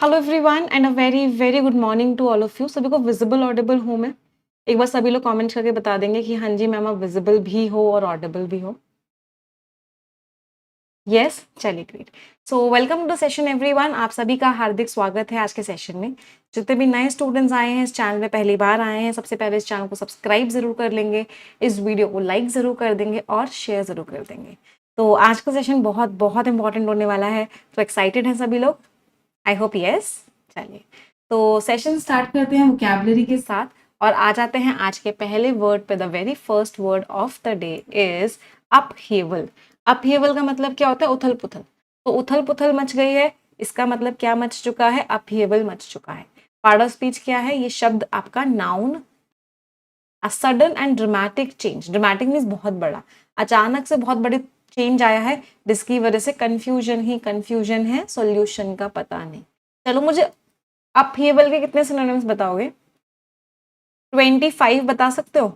Hello everyone and a very very good morning to all of you. सभी को visible Audible हूँ मैं? एक बार सभी लोग कमेंट करके बता देंगे कि हाँ जी मैम आप विजिबल भी हो और ऑडिबल भी हो। यस, चलिए great. So welcome to session everyone. आप सभी का हार्दिक स्वागत है आज के सेशन में। जितने भी नए स्टूडेंट्स आए हैं इस चैनल में पहली बार आए हैं, सबसे पहले इस चैनल को सब्सक्राइब जरूर कर लेंगे, इस वीडियो को लाइक जरूर कर देंगे और शेयर जरूर कर देंगे। तो आज का सेशन बहुत बहुत इंपॉर्टेंट होने वाला है। तो एक्साइटेड हैं सभी लोग? I hope yes. चलिए तो सेशन स्टार्ट करते हैं वोकैबुलरी के साथ और आ जाते हैं आज के पहले वर्ड पे। The very first word of the day is upheaval. Upheaval का मतलब क्या होता है? उथल पुथल। तो उथल पुथल मच गई है, इसका मतलब क्या मच चुका है? अपहेवल मच चुका है। पार्ट ऑफ स्पीच क्या है? ये शब्द आपका noun. A sudden and dramatic change. Dramatic means बहुत बड़ा, अचानक से बहुत बड़ी चेंज आया है जिसकी वजह से कंफ्यूजन ही कंफ्यूजन है, सॉल्यूशन का पता नहीं। चलो मुझे अपहेवल के कितने सिनोनिम्स बताओगे? 25 बता सकते हो?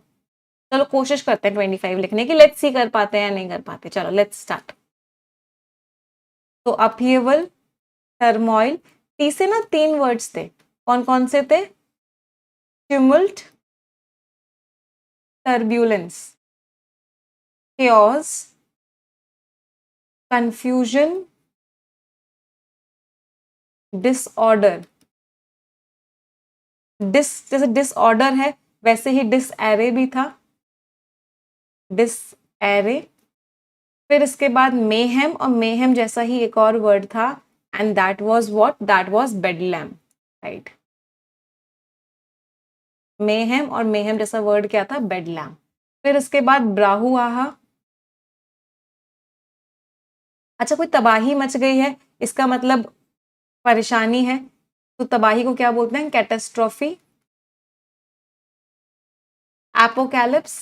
चलो कोशिश करते हैं 25 लिखने की। लेट्स सी कर पाते हैं या नहीं कर पाते। चलो लेट्स स्टार्ट। तो अपहेवल, टर्मोइल, तीसरे ना 3 वर्ड्स थे। कौन कौन से थे? Tumult, turbulence, chaos, confusion, disorder. जैसे डिसऑर्डर है वैसे ही डिसएरे भी था, डिसएरे। फिर इसके बाद मेहम, और मेहम जैसा ही एक और वर्ड था and that was what? That was bedlam, right. Mayhem और मेहम जैसा वर्ड क्या था? बेडलैम। फिर इसके बाद ब्राहुआहा। अच्छा, कोई तबाही मच गई है, इसका मतलब परेशानी है, तो तबाही को क्या बोलते हैं? Catastrophe. Apocalypse,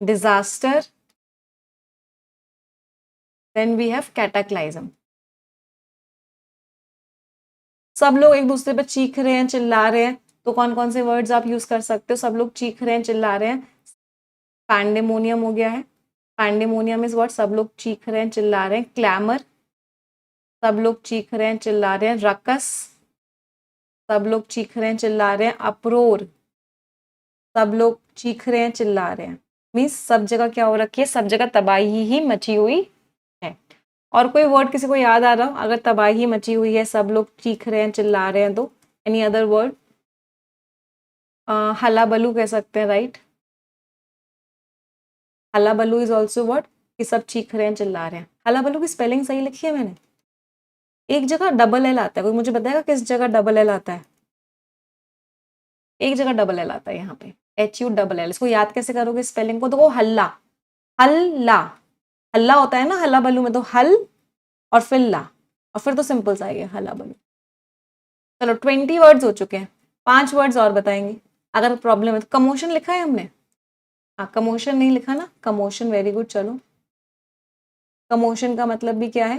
disaster, then we have cataclysm. सब लोग एक दूसरे पे चीख रहे हैं, चिल्ला रहे हैं, तो कौन कौन से वर्ड्स आप यूज कर सकते हो? सब लोग चीख रहे हैं, चिल्ला रहे हैं। पैंडेमोनियम हो गया है। Pandemonium is what? सब लोग चीख रहे हैं, चिल्ला रहे हैं। क्लैमर, सब लोग चीख रहे हैं, चिल्ला रहे हैं। रकस, सब लोग चीख रहे हैं, चिल्ला रहे हैं। अप्रोर, सब लोग चीख रहे हैं, चिल्ला रहे हैं। मीन्स सब जगह क्या हो रखी है? सब जगह तबाही ही मची हुई है। और कोई वर्ड किसी को याद आ रहा हो? अगर तबाही मची हुई है, सब लोग चीख रहे हैं, चिल्ला रहे हैं, तो एनी अदर वर्ड? हला बलू कह सकते हैं, राइट। हला बलू इज ऑल्सो वर्ड कि सब चीख रहे हैं, चिल्ला रहे हैं। हला बलू की स्पेलिंग सही लिखी है मैंने? एक जगह डबल एल आता है, कोई मुझे बताएगा किस जगह डबल एल आता है? एक जगह डबल एल आता है यहाँ पे, HU, इसको याद कैसे करोगे स्पेलिंग को? तो वो हल्ला, हल्ला, हल्ला होता है ना हल्ला बलू में, तो हल और फिर ला, और फिर तो सिंपल सा ही है हल्ला बलू। चलो 20 वर्ड्स हो चुके हैं, 5 वर्ड्स और बताएंगे। अगर प्रॉब्लम है तो कमोशन लिखा है हमने? हाँ, कमोशन नहीं लिखा ना? Commotion, very good. चलो, कमोशन का मतलब भी क्या है?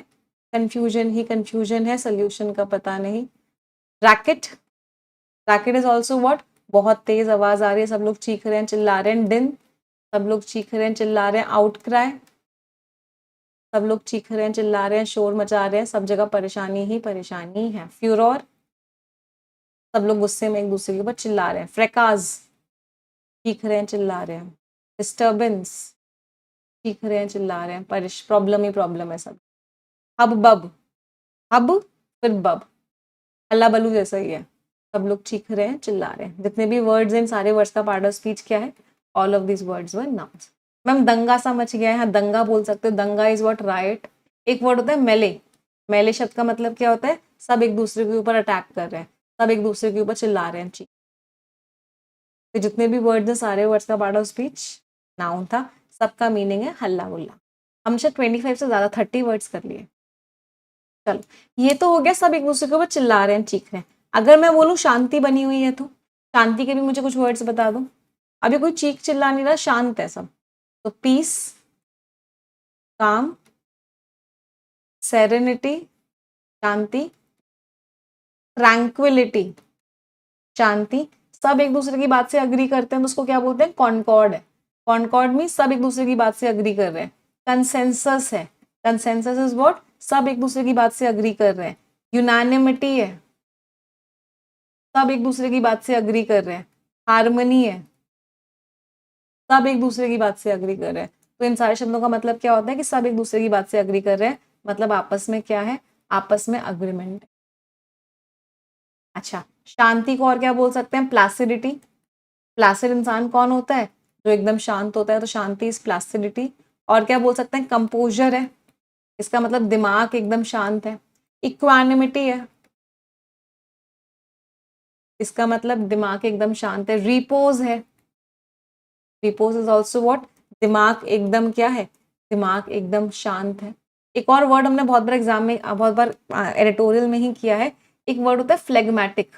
कंफ्यूजन ही कंफ्यूजन है, सोल्यूशन का पता नहीं। Racket, racket is also what? बहुत तेज आवाज आ रही है, सब लोग चीख रहे हैं, चिल्ला रहे हैं। दिन, सब लोग चीख रहे हैं, चिल्ला रहे हैं। आउटक्राई, सब लोग चीख रहे हैं, चिल्ला रहे हैं, शोर मचा रहे हैं, सब जगह परेशानी ही परेशानी है। फ्यूरोर, सब लोग गुस्से में एक दूसरे के ऊपर चिल्ला रहे हैं। फ्रैकाज, चीख रहे हैं, चिल्ला रहे हैं। डिस्टर्बेंस, चीख रहे हैं, चिल्ला रहे हैं, प्रॉब्लम ही प्रॉब्लम है सब। हब बब, हब फिर बब, हल्ला बल्लू जैसा ही है, सब लोग चीख रहे हैं, चिल्ला रहे हैं। जितने भी वर्ड्स हैं, सारे वर्ड्स का पार्ट ऑफ स्पीच क्या है? All of this words were nouns. Ma'am दंगा सा मच गया है, हाँ दंगा बोल सकते हो। दंगा इज व्हाट? राइट। एक वर्ड होता है मेले। मेले शब्द का मतलब क्या होता है? सब एक दूसरे के ऊपर अटैक कर रहे हैं, सब एक दूसरे के ऊपर चिल्ला रहे हैं, चीख। तो जितने भी वर्ड्स हैं सारे वर्ड्स का पार्ट ऑफ स्पीच नाउन था, सबका मीनिंग है हल्ला गुल्ला। हम शायद 25 से ज्यादा 30 वर्ड्स कर लिए। चलो, ये तो हो गया सब एक दूसरे के ऊपर चिल्ला रहे हैं, चीख रहे हैं। अगर मैं बोलूं शांति बनी हुई है, तो शांति के भी मुझे कुछ वर्ड्स बता दो। अभी कोई चीख चिल्ला नहीं रहा, शांत है सब। तो पीस, काम, सेरेनिटी, शांति, ट्रैंक्विलिटी, शांति। सब एक दूसरे की बात से अग्री करते हैं तो उसको क्या बोलते हैं? कॉन्कॉर्ड है। कॉन्कॉर्ड में सब एक दूसरे की बात से अग्री कर रहे हैं। कंसेंसस है, कंसेंसस इज व्हाट, सब एक दूसरे की बात से अग्री कर रहे हैं। यूनानिमिटी है, सब एक दूसरे की बात से अग्री कर रहे हैं। हार्मनी है, सब एक दूसरे की बात से अग्री कर रहे हैं। तो इन सारे शब्दों का मतलब क्या होता है कि सब एक दूसरे की बात से अग्री कर रहे हैं, मतलब आपस में क्या है, आपस में अग्रीमेंट। अच्छा, शांति को और क्या बोल सकते हैं, प्लासिडिटी। प्लासिड इंसान कौन होता है, जो एकदम शांत होता है, तो शांति इज प्लासिडिटी। और क्या बोल सकते हैं, कंपोजर है, इसका मतलब दिमाग एकदम शांत है। इक्वानिमिटी है, इसका मतलब दिमाग एकदम शांत है। रिपोज है, रिपोज इज ऑल्सो व्हाट, दिमाग एकदम क्या है, दिमाग एकदम शांत है। एक और वर्ड हमने बहुत बार एग्जाम में, बहुत बार एडिटोरियल में ही किया है, एक वर्ड होता है फ्लेगमैटिक।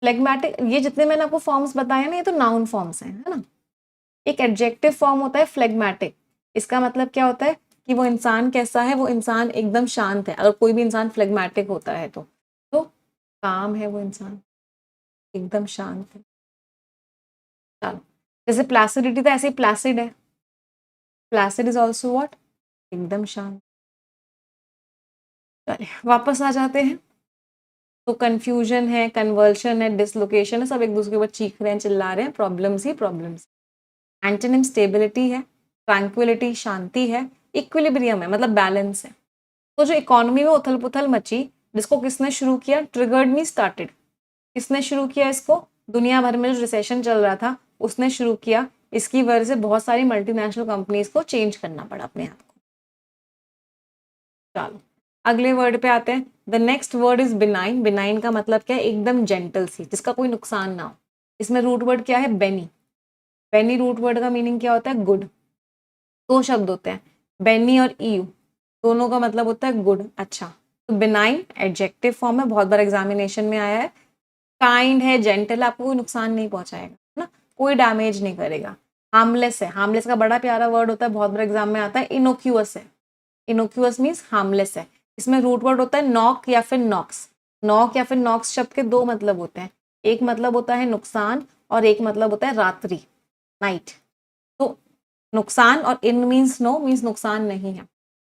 फ्लेगमैटिक, ये जितने मैंने आपको फॉर्म्स बताए ना, ये तो नाउन फॉर्म्स हैं, है ना। एक एडजेक्टिव फॉर्म होता है फ्लेगमैटिक, इसका मतलब क्या होता है कि वो इंसान कैसा है, वो इंसान एकदम शांत है। अगर कोई भी इंसान फ्लेगमैटिक होता है तो काम है, वो इंसान एकदम शांत है। चलो, जैसे प्लासिडिटी था, ऐसे ही प्लासिड है। प्लासिड इज ऑल्सो व्हाट, एकदम शांत। चलिए वापस आ जाते हैं। तो कंफ्यूजन है, कन्वर्शन है, डिसलोकेशन है, सब एक दूसरे के ऊपर चीख रहे हैं, चिल्ला रहे हैं, प्रॉब्लम्स ही प्रॉब्लम्स। एंटोनिम स्टेबिलिटी है, ट्रैंक्विलिटी शांति है, इक्विलिब्रियम है मतलब बैलेंस है। तो जो इकोनॉमी में उथल पुथल मची, जिसको किसने शुरू किया, ट्रिगर्ड मी स्टार्टेड। किसने शुरू किया इसको, दुनिया भर में जो रिसेशन चल रहा था उसने शुरू किया। इसकी वजह से बहुत सारी मल्टीनेशनल कंपनीज को चेंज करना पड़ा अपने आप को। चलो अगले वर्ड पे आते हैं। The next word is benign. Benign का मतलब क्या है, एकदम जेंटल सी, जिसका कोई नुकसान ना हो। इसमें रूट वर्ड क्या है, बेनी। बेनी रूट वर्ड का मीनिंग क्या होता है, गुड। दो शब्द होते हैं, बेनी और ईयू, दोनों का मतलब होता है गुड, अच्छा। तो बिनाइन एडजेक्टिव फॉर्म है, बहुत बार एग्जामिनेशन में आया है। काइंड है, जेंटल, आपको कोई नुकसान नहीं पहुंचाएगा, है ना, कोई डैमेज नहीं करेगा। हार्मलेस है, हार्मलेस का बड़ा प्यारा वर्ड होता है, बहुत बार एग्जाम में आता है। इनोक्यूअस है, इनोक्यूअस मीन्स हार्मलेस है। इसमें रूट वर्ड होता है नॉक या फिर नॉक्स। नॉक या फिर नॉक्स शब्द के दो मतलब होते हैं, एक मतलब होता है नुकसान और एक मतलब होता है रात्रि, नाइट। तो नुकसान और इन मीन्स नो, मीन्स नुकसान नहीं है।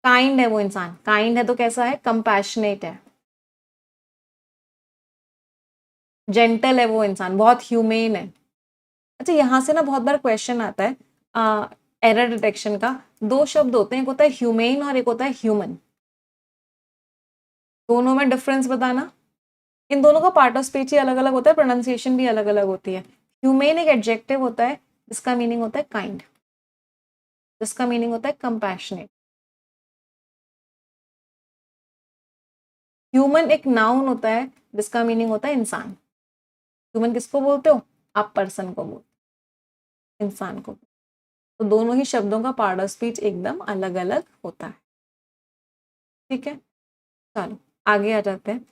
काइंड है वो इंसान, काइंड है तो कैसा है, कंपैशनेट है। जेंटल है वो इंसान, बहुत ह्यूमेन है। अच्छा, यहाँ से ना बहुत बार क्वेश्चन आता है एरर डिटेक्शन का। दो शब्द होते हैं, एक होता है ह्यूमेन और एक होता है ह्यूमन। दोनों में डिफरेंस बताना। इन दोनों का पार्ट ऑफ स्पीच ही अलग अलग होता है, प्रोनाउंसिएशन भी अलग अलग होती है। ह्यूमेन एक एडजेक्टिव होता है जिसका मीनिंग होता है काइंड, जिसका मीनिंग होता है कंपैशनेट। ह्यूमन एक नाउन होता है जिसका मीनिंग होता है इंसान। ह्यूमन किसको बोलते हो, आप पर्सन को बोलते हो, इंसान को। तो दोनों ही शब्दों का पार्ट ऑफ स्पीच एकदम अलग अलग होता है, ठीक है। चलो आगे आ जाते हैं।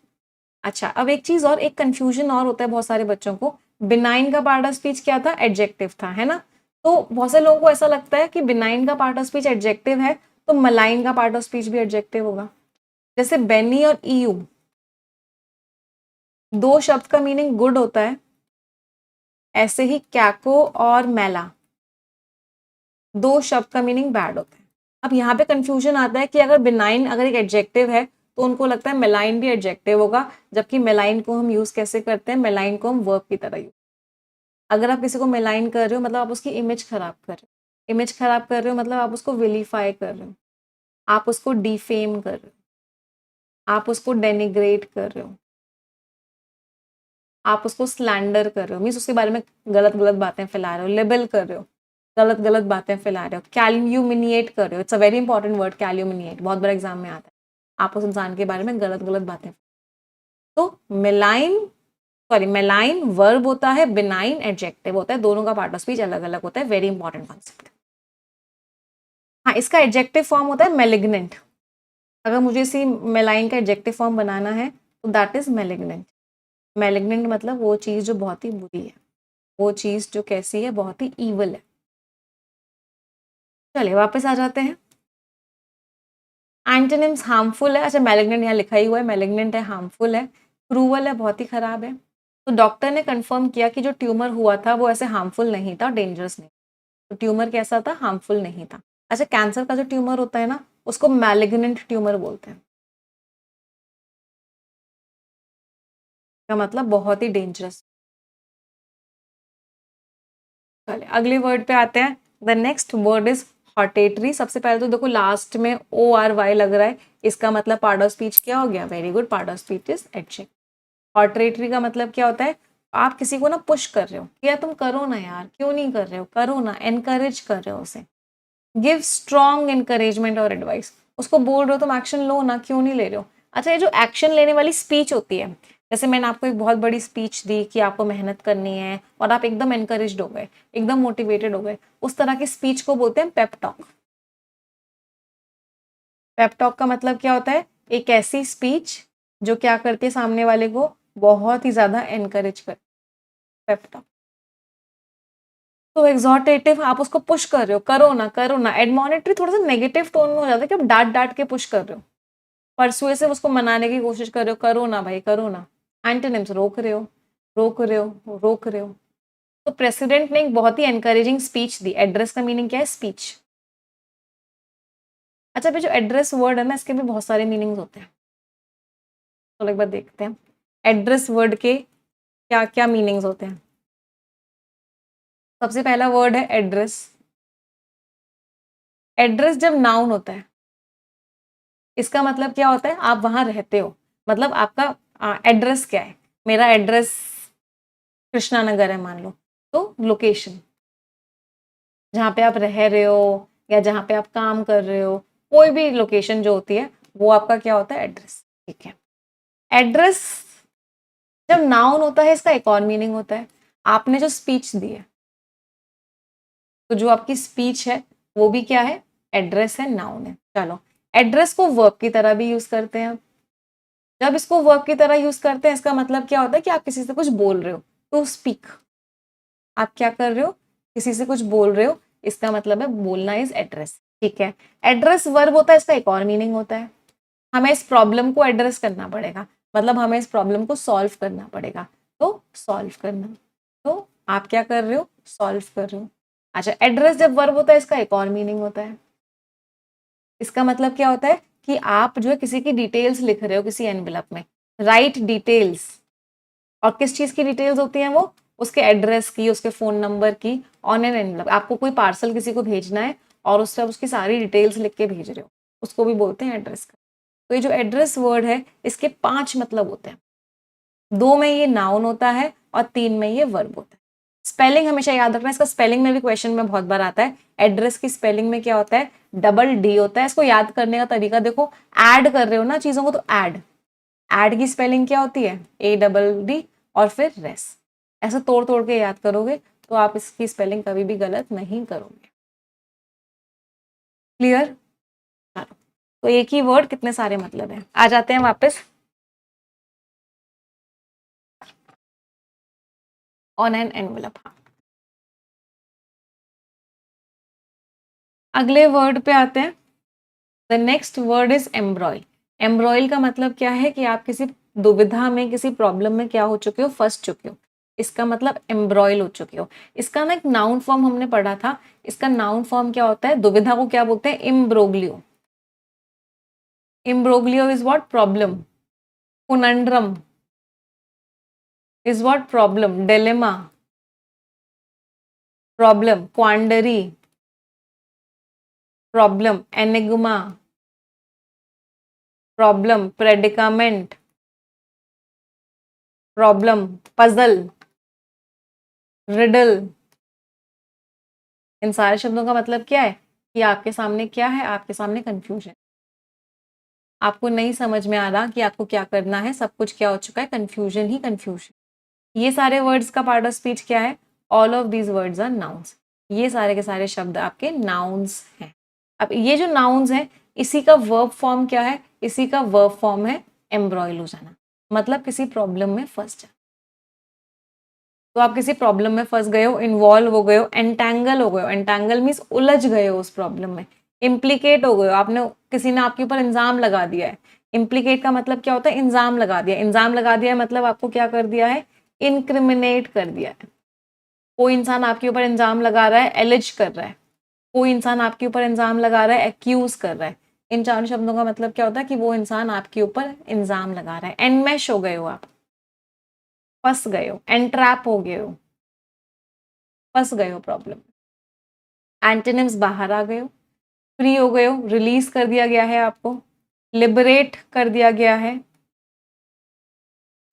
अच्छा, अब एक चीज और, एक कंफ्यूजन और होता है बहुत सारे बच्चों को। बिनाइन का पार्ट ऑफ स्पीच क्या था, एडजेक्टिव था, है ना। तो बहुत से लोगों को ऐसा लगता है कि बिनाइन का पार्ट ऑफ स्पीच एडजेक्टिव है, तो मलाइन का पार्ट ऑफ स्पीच भी एडजेक्टिव होगा। जैसे बेनी और ईयू, दो शब्द का मीनिंग गुड होता है, ऐसे ही कैको और मेला, दो शब्द का मीनिंग बैड होता है। अब यहाँ पे कंफ्यूजन आता है कि अगर बिनाइन अगर एक एडजेक्टिव है तो उनको लगता है मेलाइन भी एडजेक्टिव होगा, जबकि मेलाइन को हम यूज कैसे करते हैं, मेलाइन को हम वर्ब की तरह यूज। अगर आप किसी को मेलाइन कर रहे हो मतलब आप उसकी इमेज खराब कर रहे हो, इमेज खराब कर रहे हो मतलब आप उसको विलीफाई कर रहे हो, आप उसको डिफेम कर रहे हो, आप उसको डेनिग्रेट कर रहे हो, आप उसको स्लैंडर कर रहे हो, मीन्स उसके बारे में गलत गलत बातें फैला रहे हो, लेबल कर रहे हो, गलत गलत बातें फैला रहे हो, कैल्यूमिनिएट कर रहे हो। It's a very important word, calumniate, बहुत बड़ा एग्जाम में आता है। आप उस इंसान के बारे में गलत गलत बातें। तो मेलाइन, सॉरी, मेलाइन वर्ब होता है, बिनाइन एडजेक्टिव होता है, दोनों का पार्ट ऑफ स्पीच अलग अलग होता है, वेरी इंपॉर्टेंट कॉन्सेप्ट। हाँ, इसका एडजेक्टिव फॉर्म होता है मेलिग्नेंट। अगर मुझे इसी मेलाइन का एडजेक्टिव फॉर्म बनाना है तो दैट इज मेलिग्नेंट। मेलिग्नेंट मतलब वो चीज जो बहुत ही बुरी है, वो चीज जो कैसी है, बहुत ही ईवल है। चलिए वापस आ जाते हैं। एंटोनिम्स हार्मफुल है, अच्छा मेलिग्नेंट यहाँ लिखा ही हुआ है, मेलिग्नेंट है, हार्मफुल है, क्रूअल है, बहुत ही खराब है। तो डॉक्टर ने कंफर्म किया कि जो ट्यूमर हुआ था वो ऐसे हार्मफुल नहीं था, डेंजरस नहीं। तो ट्यूमर कैसा था, हार्मफुल नहीं था। अच्छा, कैंसर का जो ट्यूमर होता है ना, उसको मैलिग्नेंट ट्यूमर बोलते हैं, का मतलब बहुत ही डेंजरस। चलिए अगले वर्ड पे आते हैं। The next word is hortatory. सबसे पहले तो देखो लास्ट में ORY लग रहा है, इसका मतलब पार्ट ऑफ स्पीच क्या हो गया? Very good, part of speech is etching. Hortatory का मतलब क्या होता है? आप किसी को ना पुश कर रहे हो, या तुम करो ना यार, क्यों नहीं कर रहे हो, करो ना, एनकरेज कर रहे हो उसे। गिव स्ट्रॉन्ग एनकरेजमेंट और एडवाइस, उसको बोल रहे हो तुम एक्शन लो ना, क्यों नहीं ले रहे हो? अच्छा, ये जो एक्शन लेने वाली स्पीच होती है, जैसे मैंने आपको एक बहुत बड़ी स्पीच दी कि आपको मेहनत करनी है और आप एकदम एनकरेज्ड हो गए, एकदम मोटिवेटेड हो गए, उस तरह की स्पीच को बोलते हैं पेप टॉक। पेप टॉक का मतलब क्या होता है? एक ऐसी स्पीच जो क्या करती है, सामने वाले को बहुत ही ज्यादा एनकरेज कर। Pep talk. तो एग्जॉर्टेटिव, आप उसको पुश कर रहे हो, करो ना करो ना। एडमोनेटरी थोड़ा सा नेगेटिव टोन में हो जाता है कि आप डांट डांट के पुश कर रहे हो, परसुएसिव उसको मनाने की कोशिश कर रहे हो, करो ना भाई करो ना। एंटोनिम्स, रोक रहे हो, रोक रहे हो, रोक रहे हो। तो प्रेसिडेंट ने एक बहुत ही एनकरेजिंग स्पीच दी। एड्रेस का मीनिंग क्या है? स्पीच। अच्छा, भाई जो एड्रेस वर्ड है ना, इसके भी बहुत सारे मीनिंग्स होते हैं, तो एक बार देखते हैं एड्रेस वर्ड के क्या क्या मीनिंग्स होते हैं। सबसे पहला वर्ड है एड्रेस। एड्रेस जब नाउन होता है, इसका मतलब क्या होता है? आप वहां रहते हो, मतलब आपका एड्रेस क्या है? मेरा एड्रेस कृष्णा नगर है मान लो, तो लोकेशन, जहाँ पे आप रह रहे हो या जहाँ पे आप काम कर रहे हो, कोई भी लोकेशन जो होती है वो आपका क्या होता है? एड्रेस। ठीक है। एड्रेस जब नाउन होता है, इसका एक और मीनिंग होता है। आपने जो स्पीच दी है, तो जो आपकी स्पीच है वो भी क्या है? एड्रेस है, नाउन है। चलो, एड्रेस को वर्ब की तरह भी यूज करते हैं। जब इसको वर्ब की तरह यूज करते हैं, इसका मतलब क्या होता है कि आप किसी से कुछ बोल रहे हो, टू स्पीक। आप क्या कर रहे हो? किसी से कुछ बोल रहे हो, इसका मतलब है बोलना इज एड्रेस। ठीक है। एड्रेस वर्ब होता है, इसका एक और मीनिंग होता है, हमें इस प्रॉब्लम को एड्रेस करना पड़ेगा, मतलब हमें इस प्रॉब्लम को सॉल्व करना पड़ेगा। तो सॉल्व करना, तो आप क्या कर रहे हो? सॉल्व कर रहे हो। अच्छा, एड्रेस जब वर्ब होता है, इसका एक और मीनिंग होता है। इसका मतलब क्या होता है कि आप जो है किसी की डिटेल्स लिख रहे हो किसी एनवेलप में, राइट डिटेल्स। और किस चीज की डिटेल्स होती हैं वो? उसके एड्रेस की, उसके फोन नंबर की, ऑन एन एनवेलप। आपको कोई पार्सल किसी को भेजना है और उससे आप उसकी सारी डिटेल्स लिख के भेज रहे हो, उसको भी बोलते हैं एड्रेस का। तो ये जो एड्रेस वर्ड है, इसके 5 मतलब होते हैं। 2 में ये नाउन होता है और 3 में ये वर्ब होता है। स्पेलिंग हमेशा याद रखना, इसका स्पेलिंग में भी क्वेश्चन में बहुत बार आता है। एड्रेस की स्पेलिंग में क्या होता है? डबल डी होता है। इसको याद करने का तरीका देखो, ऐड कर रहे हो ना चीजों को, तो ऐड, ऐड की स्पेलिंग क्या होती है? ADD और फिर रेस। ऐसा तोड़ तोड़ के याद करोगे तो आप इसकी स्पेलिंग कभी भी गलत नहीं करोगे। क्लियर? चलो, तो एक ही वर्ड कितने सारे मतलब है। आ जाते हैं वापस ऑन एन एनवेलप। अगले वर्ड पे आते हैं। The next word is embroil. Embroil का मतलब क्या है कि आप किसी दुविधा में, किसी प्रॉब्लम में क्या हो चुके हो? फंस चुके हो। इसका मतलब एम्ब्रॉयल हो चुके हो। इसका ना एक नाउन फॉर्म हमने पढ़ा था। इसका नाउन फॉर्म क्या होता है? दुविधा को क्या बोलते हैं? Imbroglio. Imbroglio is what? Problem. Conundrum is what? Problem. Dilemma, problem. Quandary, problem. Enigma, problem. Predicament, problem. Puzzle, riddle. इन सारे शब्दों का मतलब क्या है? कि आपके सामने क्या है? आपके सामने कंफ्यूजन। आपको नहीं समझ में आ रहा कि आपको क्या करना है, सब कुछ क्या हो चुका है? कंफ्यूजन ही कंफ्यूजन। ये सारे वर्ड्स का पार्ट ऑफ स्पीच क्या है? All of these words are nouns. ये सारे के सारे शब्द आपके नाउन्स हैं। अब ये जो नाउन्स हैं, इसी का वर्ब फॉर्म क्या है? इसी का वर्ब फॉर्म है एम्ब्रॉयल हो जाना, मतलब किसी प्रॉब्लम में फंस जाना। तो आप किसी प्रॉब्लम में फंस गए हो, इन्वॉल्व हो गए हो, एंटैंगल हो गए हो। एंटैंगल मीन्स उलझ गए हो उस प्रॉब्लम में। इम्प्लीकेट हो गए हो, आपने, किसी ने आपके ऊपर इंजाम लगा दिया है। इम्प्लीकेट का मतलब क्या होता है? इंजाम लगा दिया। इंजाम लगा दिया मतलब आपको क्या कर दिया है? इनक्रिमिनेट कर दिया है। कोई इंसान आपके ऊपर इंजाम लगा रहा है, एलिज कर रहा है, कोई इंसान आपके ऊपर इल्जाम लगा रहा है, एक्यूज कर रहा है। इन चारों शब्दों का मतलब क्या होता है कि वो इंसान आपके ऊपर इल्जाम लगा रहा है। एनमेश हो गए हो आप, फंस गए हो, एंट्रैप हो गए हो, फंस गए हो प्रॉब्लम। एंटोनिम्स बाहर आ गए हो, फ्री हो गए हो, रिलीज कर दिया गया है आपको, लिबरेट कर दिया गया है,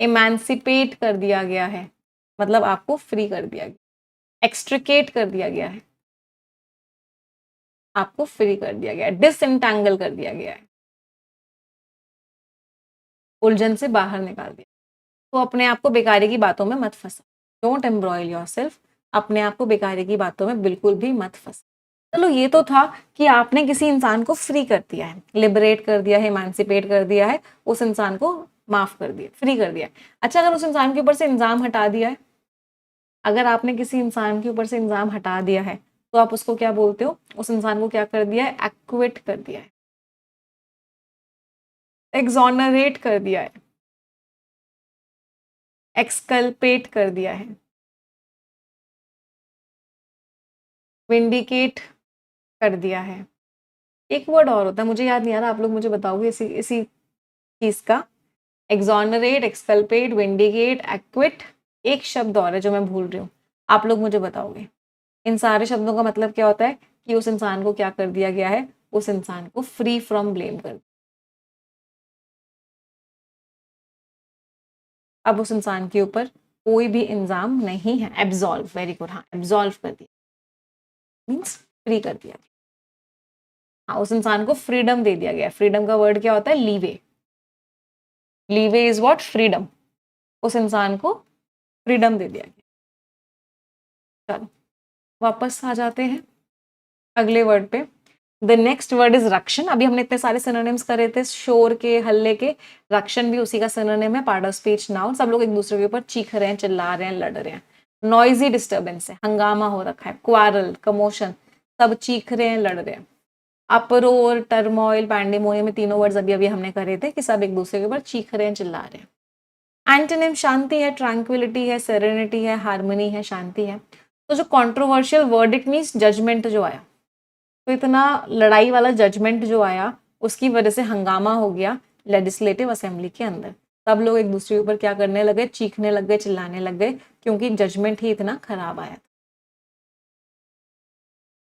इमेंसिपेट कर दिया गया है, मतलब आपको फ्री कर दिया गया, एक्सट्रिकेट कर दिया गया है, आपको फ्री कर दिया गया है, डिसइंटैंगल कर दिया गया है, उलझन से बाहर निकाल दिया। तो अपने आप को बेकारी की बातों में मत फंसा, डोंट एम्ब्रॉयल योरसेल्फ, अपने आप को बेकारी की बातों में बिल्कुल भी मत फंसा। चलो ये तो था कि आपने किसी इंसान को फ्री कर दिया है, लिबरेट कर दिया है, इमांसिपेट कर दिया है, उस इंसान को माफ कर दिया, फ्री कर दिया है। अच्छा, अगर उस इंसान के ऊपर से इल्जाम हटा दिया है, अगर आपने किसी इंसान के ऊपर से इल्जाम हटा दिया है, तो आप उसको क्या बोलते हो? उस इंसान को क्या कर दिया है? एक्विट कर दिया है, एक्सोनरेट कर दिया है, एक्सकल्पेट कर दिया है, विंडिकेट कर दिया है। एक वर्ड और होता है, मुझे याद नहीं आ रहा, आप लोग मुझे बताओगे इसी इसी चीज का। एक्सोनरेट, एक्सकल्पेट, विंडिकेट, एक्विट, एक शब्द और है जो मैं भूल रही हूँ, आप लोग मुझे बताओगे। इन सारे शब्दों का मतलब क्या होता है कि उस इंसान को क्या कर दिया गया है? उस इंसान को फ्री फ्रॉम ब्लेम कर, अब उस इंसान के ऊपर कोई भी इल्जाम नहीं है। एब्सॉल्व, वेरी गुड, हाँ एब्सॉल्व कर दिया, मीन्स फ्री कर दिया। हाँ, उस इंसान को फ्रीडम दे दिया गया। फ्रीडम का वर्ड क्या होता है? Leeway. Leeway is what? Freedom. उस इंसान को फ्रीडम दे दिया गया। चलो वापस आ जाते हैं अगले वर्ड पे। द नेक्स्ट वर्ड इज रक्षण। अभी हमने इतने सारे सिनोनिम्स करे थे शोर के, हल्ले के, रक्षण भी उसी का सिनोनिम है, पार्ट ऑफ स्पीच नाउन। सब लोग एक दूसरे के ऊपर चीख रहे हैं, चिल्ला रहे हैं, लड़ रहे हैं, नॉइजी डिस्टर्बेंस है, हंगामा हो रखा है, क्वारल, कमोशन, सब चीख रहे हैं, लड़ रहे हैं। अपरोर, टर्मोइल, पैंडेमोनियम, में तीनों वर्ड्स अभी अभी हमने करे थे कि सब एक दूसरे के ऊपर चीख रहे हैं, चिल्ला रहे हैं। एंटोनिम शांति है, ट्रैंक्विलिटी है, सेरेनिटी है, हार्मनी है, शांति है। तो जो कंट्रोवर्शियल वर्डिक्ट मींस जजमेंट जो आया, तो इतना लड़ाई वाला जजमेंट जो आया, उसकी वजह से हंगामा हो गया लेजिस्लेटिव असेंबली के अंदर। सब लोग एक दूसरे के ऊपर क्या करने लगे? चीखने लग गए, चिल्लाने लग गए, क्योंकि जजमेंट ही इतना खराब आया।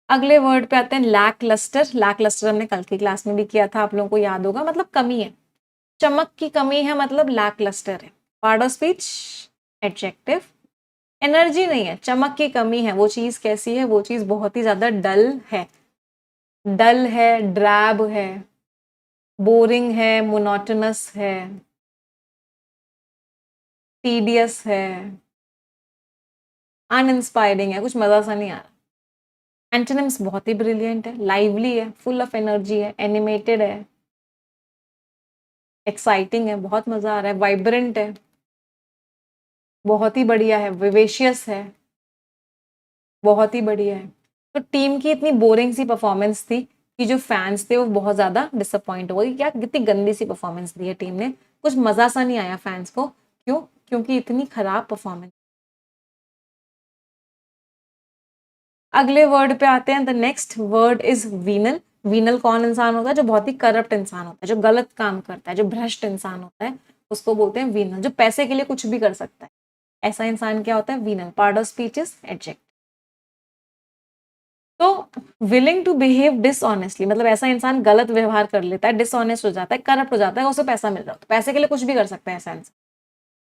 अगले वर्ड पे आते हैं लैक लस्टर। लैक लस्टर हमने कल की क्लास में भी किया था, आप लोगों को याद होगा, मतलब कमी है, चमक की कमी है, मतलब लैक लस्टर है। Part of speech adjective. Energy नहीं है, चमक की कमी है। वो चीज कैसी है? वो चीज बहुत ही ज्यादा डल है, डल है, ड्रैब है, बोरिंग है, मोनोटोनस है, टीडियस है, अनइंस्पायरिंग है, कुछ मजा सा नहीं आ रहा। एंटोनिम्स बहुत ही ब्रिलियंट है, लाइवली है, फुल ऑफ एनर्जी है, एनिमेटेड है, एक्साइटिंग है, बहुत मजा आ रहा है, वाइब्रेंट है, बहुत ही बढ़िया है, विवेशियस है, बहुत ही बढ़िया है। तो टीम की इतनी बोरिंग सी परफॉर्मेंस थी कि जो फैंस थे वो बहुत ज्यादा डिसअपॉइंट हो गए, क्या कितनी गंदी सी परफॉर्मेंस दी है टीम ने, कुछ मजा सा नहीं आया फैंस को। क्यों? क्योंकि इतनी खराब परफॉर्मेंस। अगले वर्ड पे आते हैं। The next word is वीनल। वीनल कौन इंसान होता है? जो बहुत ही करप्ट इंसान होता है, जो गलत काम करता है, जो भ्रष्ट इंसान होता है, उसको बोलते हैं वीनल। जो पैसे के लिए कुछ भी कर सकता है, ऐसा इंसान क्या होता है? वीनल। Part of speech is adjective. तो विलिंग टू बिहेव डिसऑनेस्टली, मतलब ऐसा इंसान गलत व्यवहार कर लेता है, डिसऑनेस्ट हो जाता है, करप्ट हो जाता है, उसे पैसा मिल रहा है तो पैसे के लिए कुछ भी कर सकता है ऐसा इंसान,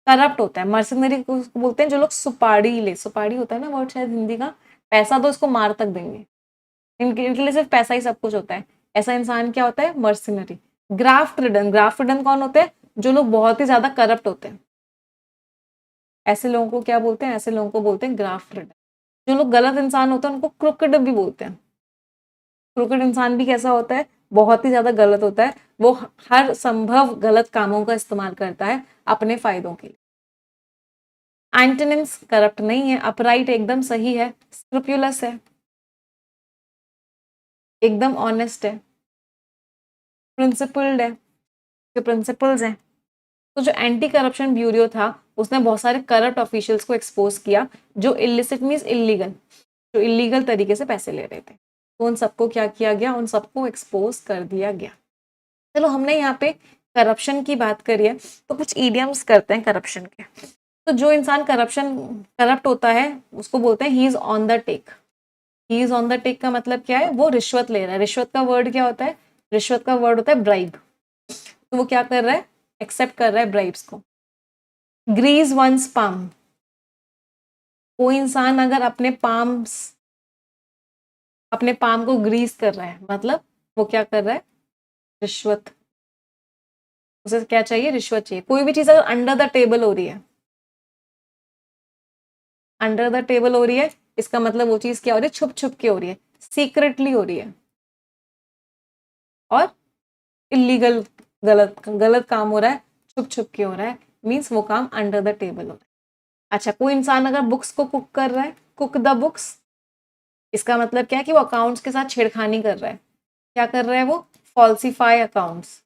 करप्ट होता है। मर्सनरी को बोलते हैं जो लोग सुपारी ले, सुपारी होता है ना वर्ड शायद हिंदी का, पैसा दो इसको मार तक देंगे, इनके लिए सिर्फ पैसा ही सब कुछ होता है। ऐसा इंसान क्या होता है? Mercenary. Graft ridden. Graft ridden कौन होते हैं? जो लोग बहुत ही ज्यादा करप्ट होते हैं, ऐसे लोगों को क्या बोलते हैं? ऐसे लोगों को बोलते हैं ग्राफ्ट रिडन। जो लोग गलत इंसान होते हैं उनको क्रोकेड भी बोलते हैं। क्रोकेड इंसान भी कैसा होता है? बहुत ही ज्यादा गलत होता है, वो हर संभव गलत कामों का इस्तेमाल करता है अपने फायदों के लिए। एंटोनिम्स करप्ट नहीं है, अपराइट एकदम सही है, स्क्रूपुलस है, एकदम ऑनेस्ट है, प्रिंसिपल्ड है, जो प्रिंसिपल्स हैं। तो जो एंटी करप्शन ब्यूरो था उसने बहुत सारे करप्ट ऑफिशियल्स को एक्सपोज किया, जो इलिसिट मींस इलीगल, जो इलीगल तरीके से पैसे ले रहे थे। तो उन सबको क्या किया गया, उन सबको एक्सपोज कर दिया गया। चलो हमने यहाँ पे करप्शन की बात करी है, तो कुछ ईडियम्स करते हैं करप्शन के। तो जो इंसान करप्ट होता है उसको बोलते हैं he is on the take. He is on the take का मतलब क्या है, वो रिश्वत ले रहा है। रिश्वत का वर्ड क्या होता है, रिश्वत का वर्ड होता है ब्राइब। तो वो क्या कर रहा है, एक्सेप्ट कर रहा है ब्राइब्स को। ग्रीज वंस पाम, कोई इंसान अगर अपने पाम को ग्रीस कर रहा है मतलब वो क्या कर रहा है, रिश्वत। उसे क्या चाहिए, रिश्वत चाहिए। कोई भी चीज अगर अंडर द टेबल हो रही है, अंडर द टेबल हो रही है, इसका मतलब वो चीज क्या हो रही है, छुप छुप के हो रही है, सीक्रेटली हो रही है, और इलीगल, गलत गलत काम हो रहा है, छुप छुप के हो रहा है, मीन्स वो काम अंडर द टेबल हो रहा है। अच्छा, कोई इंसान अगर बुक्स को कुक कर रहा है, कुक द बुक्स, इसका मतलब क्या है कि वो अकाउंट्स के साथ छेड़खानी कर रहा है। क्या कर रहा है वो, फॉल्सिफाई अकाउंट्स,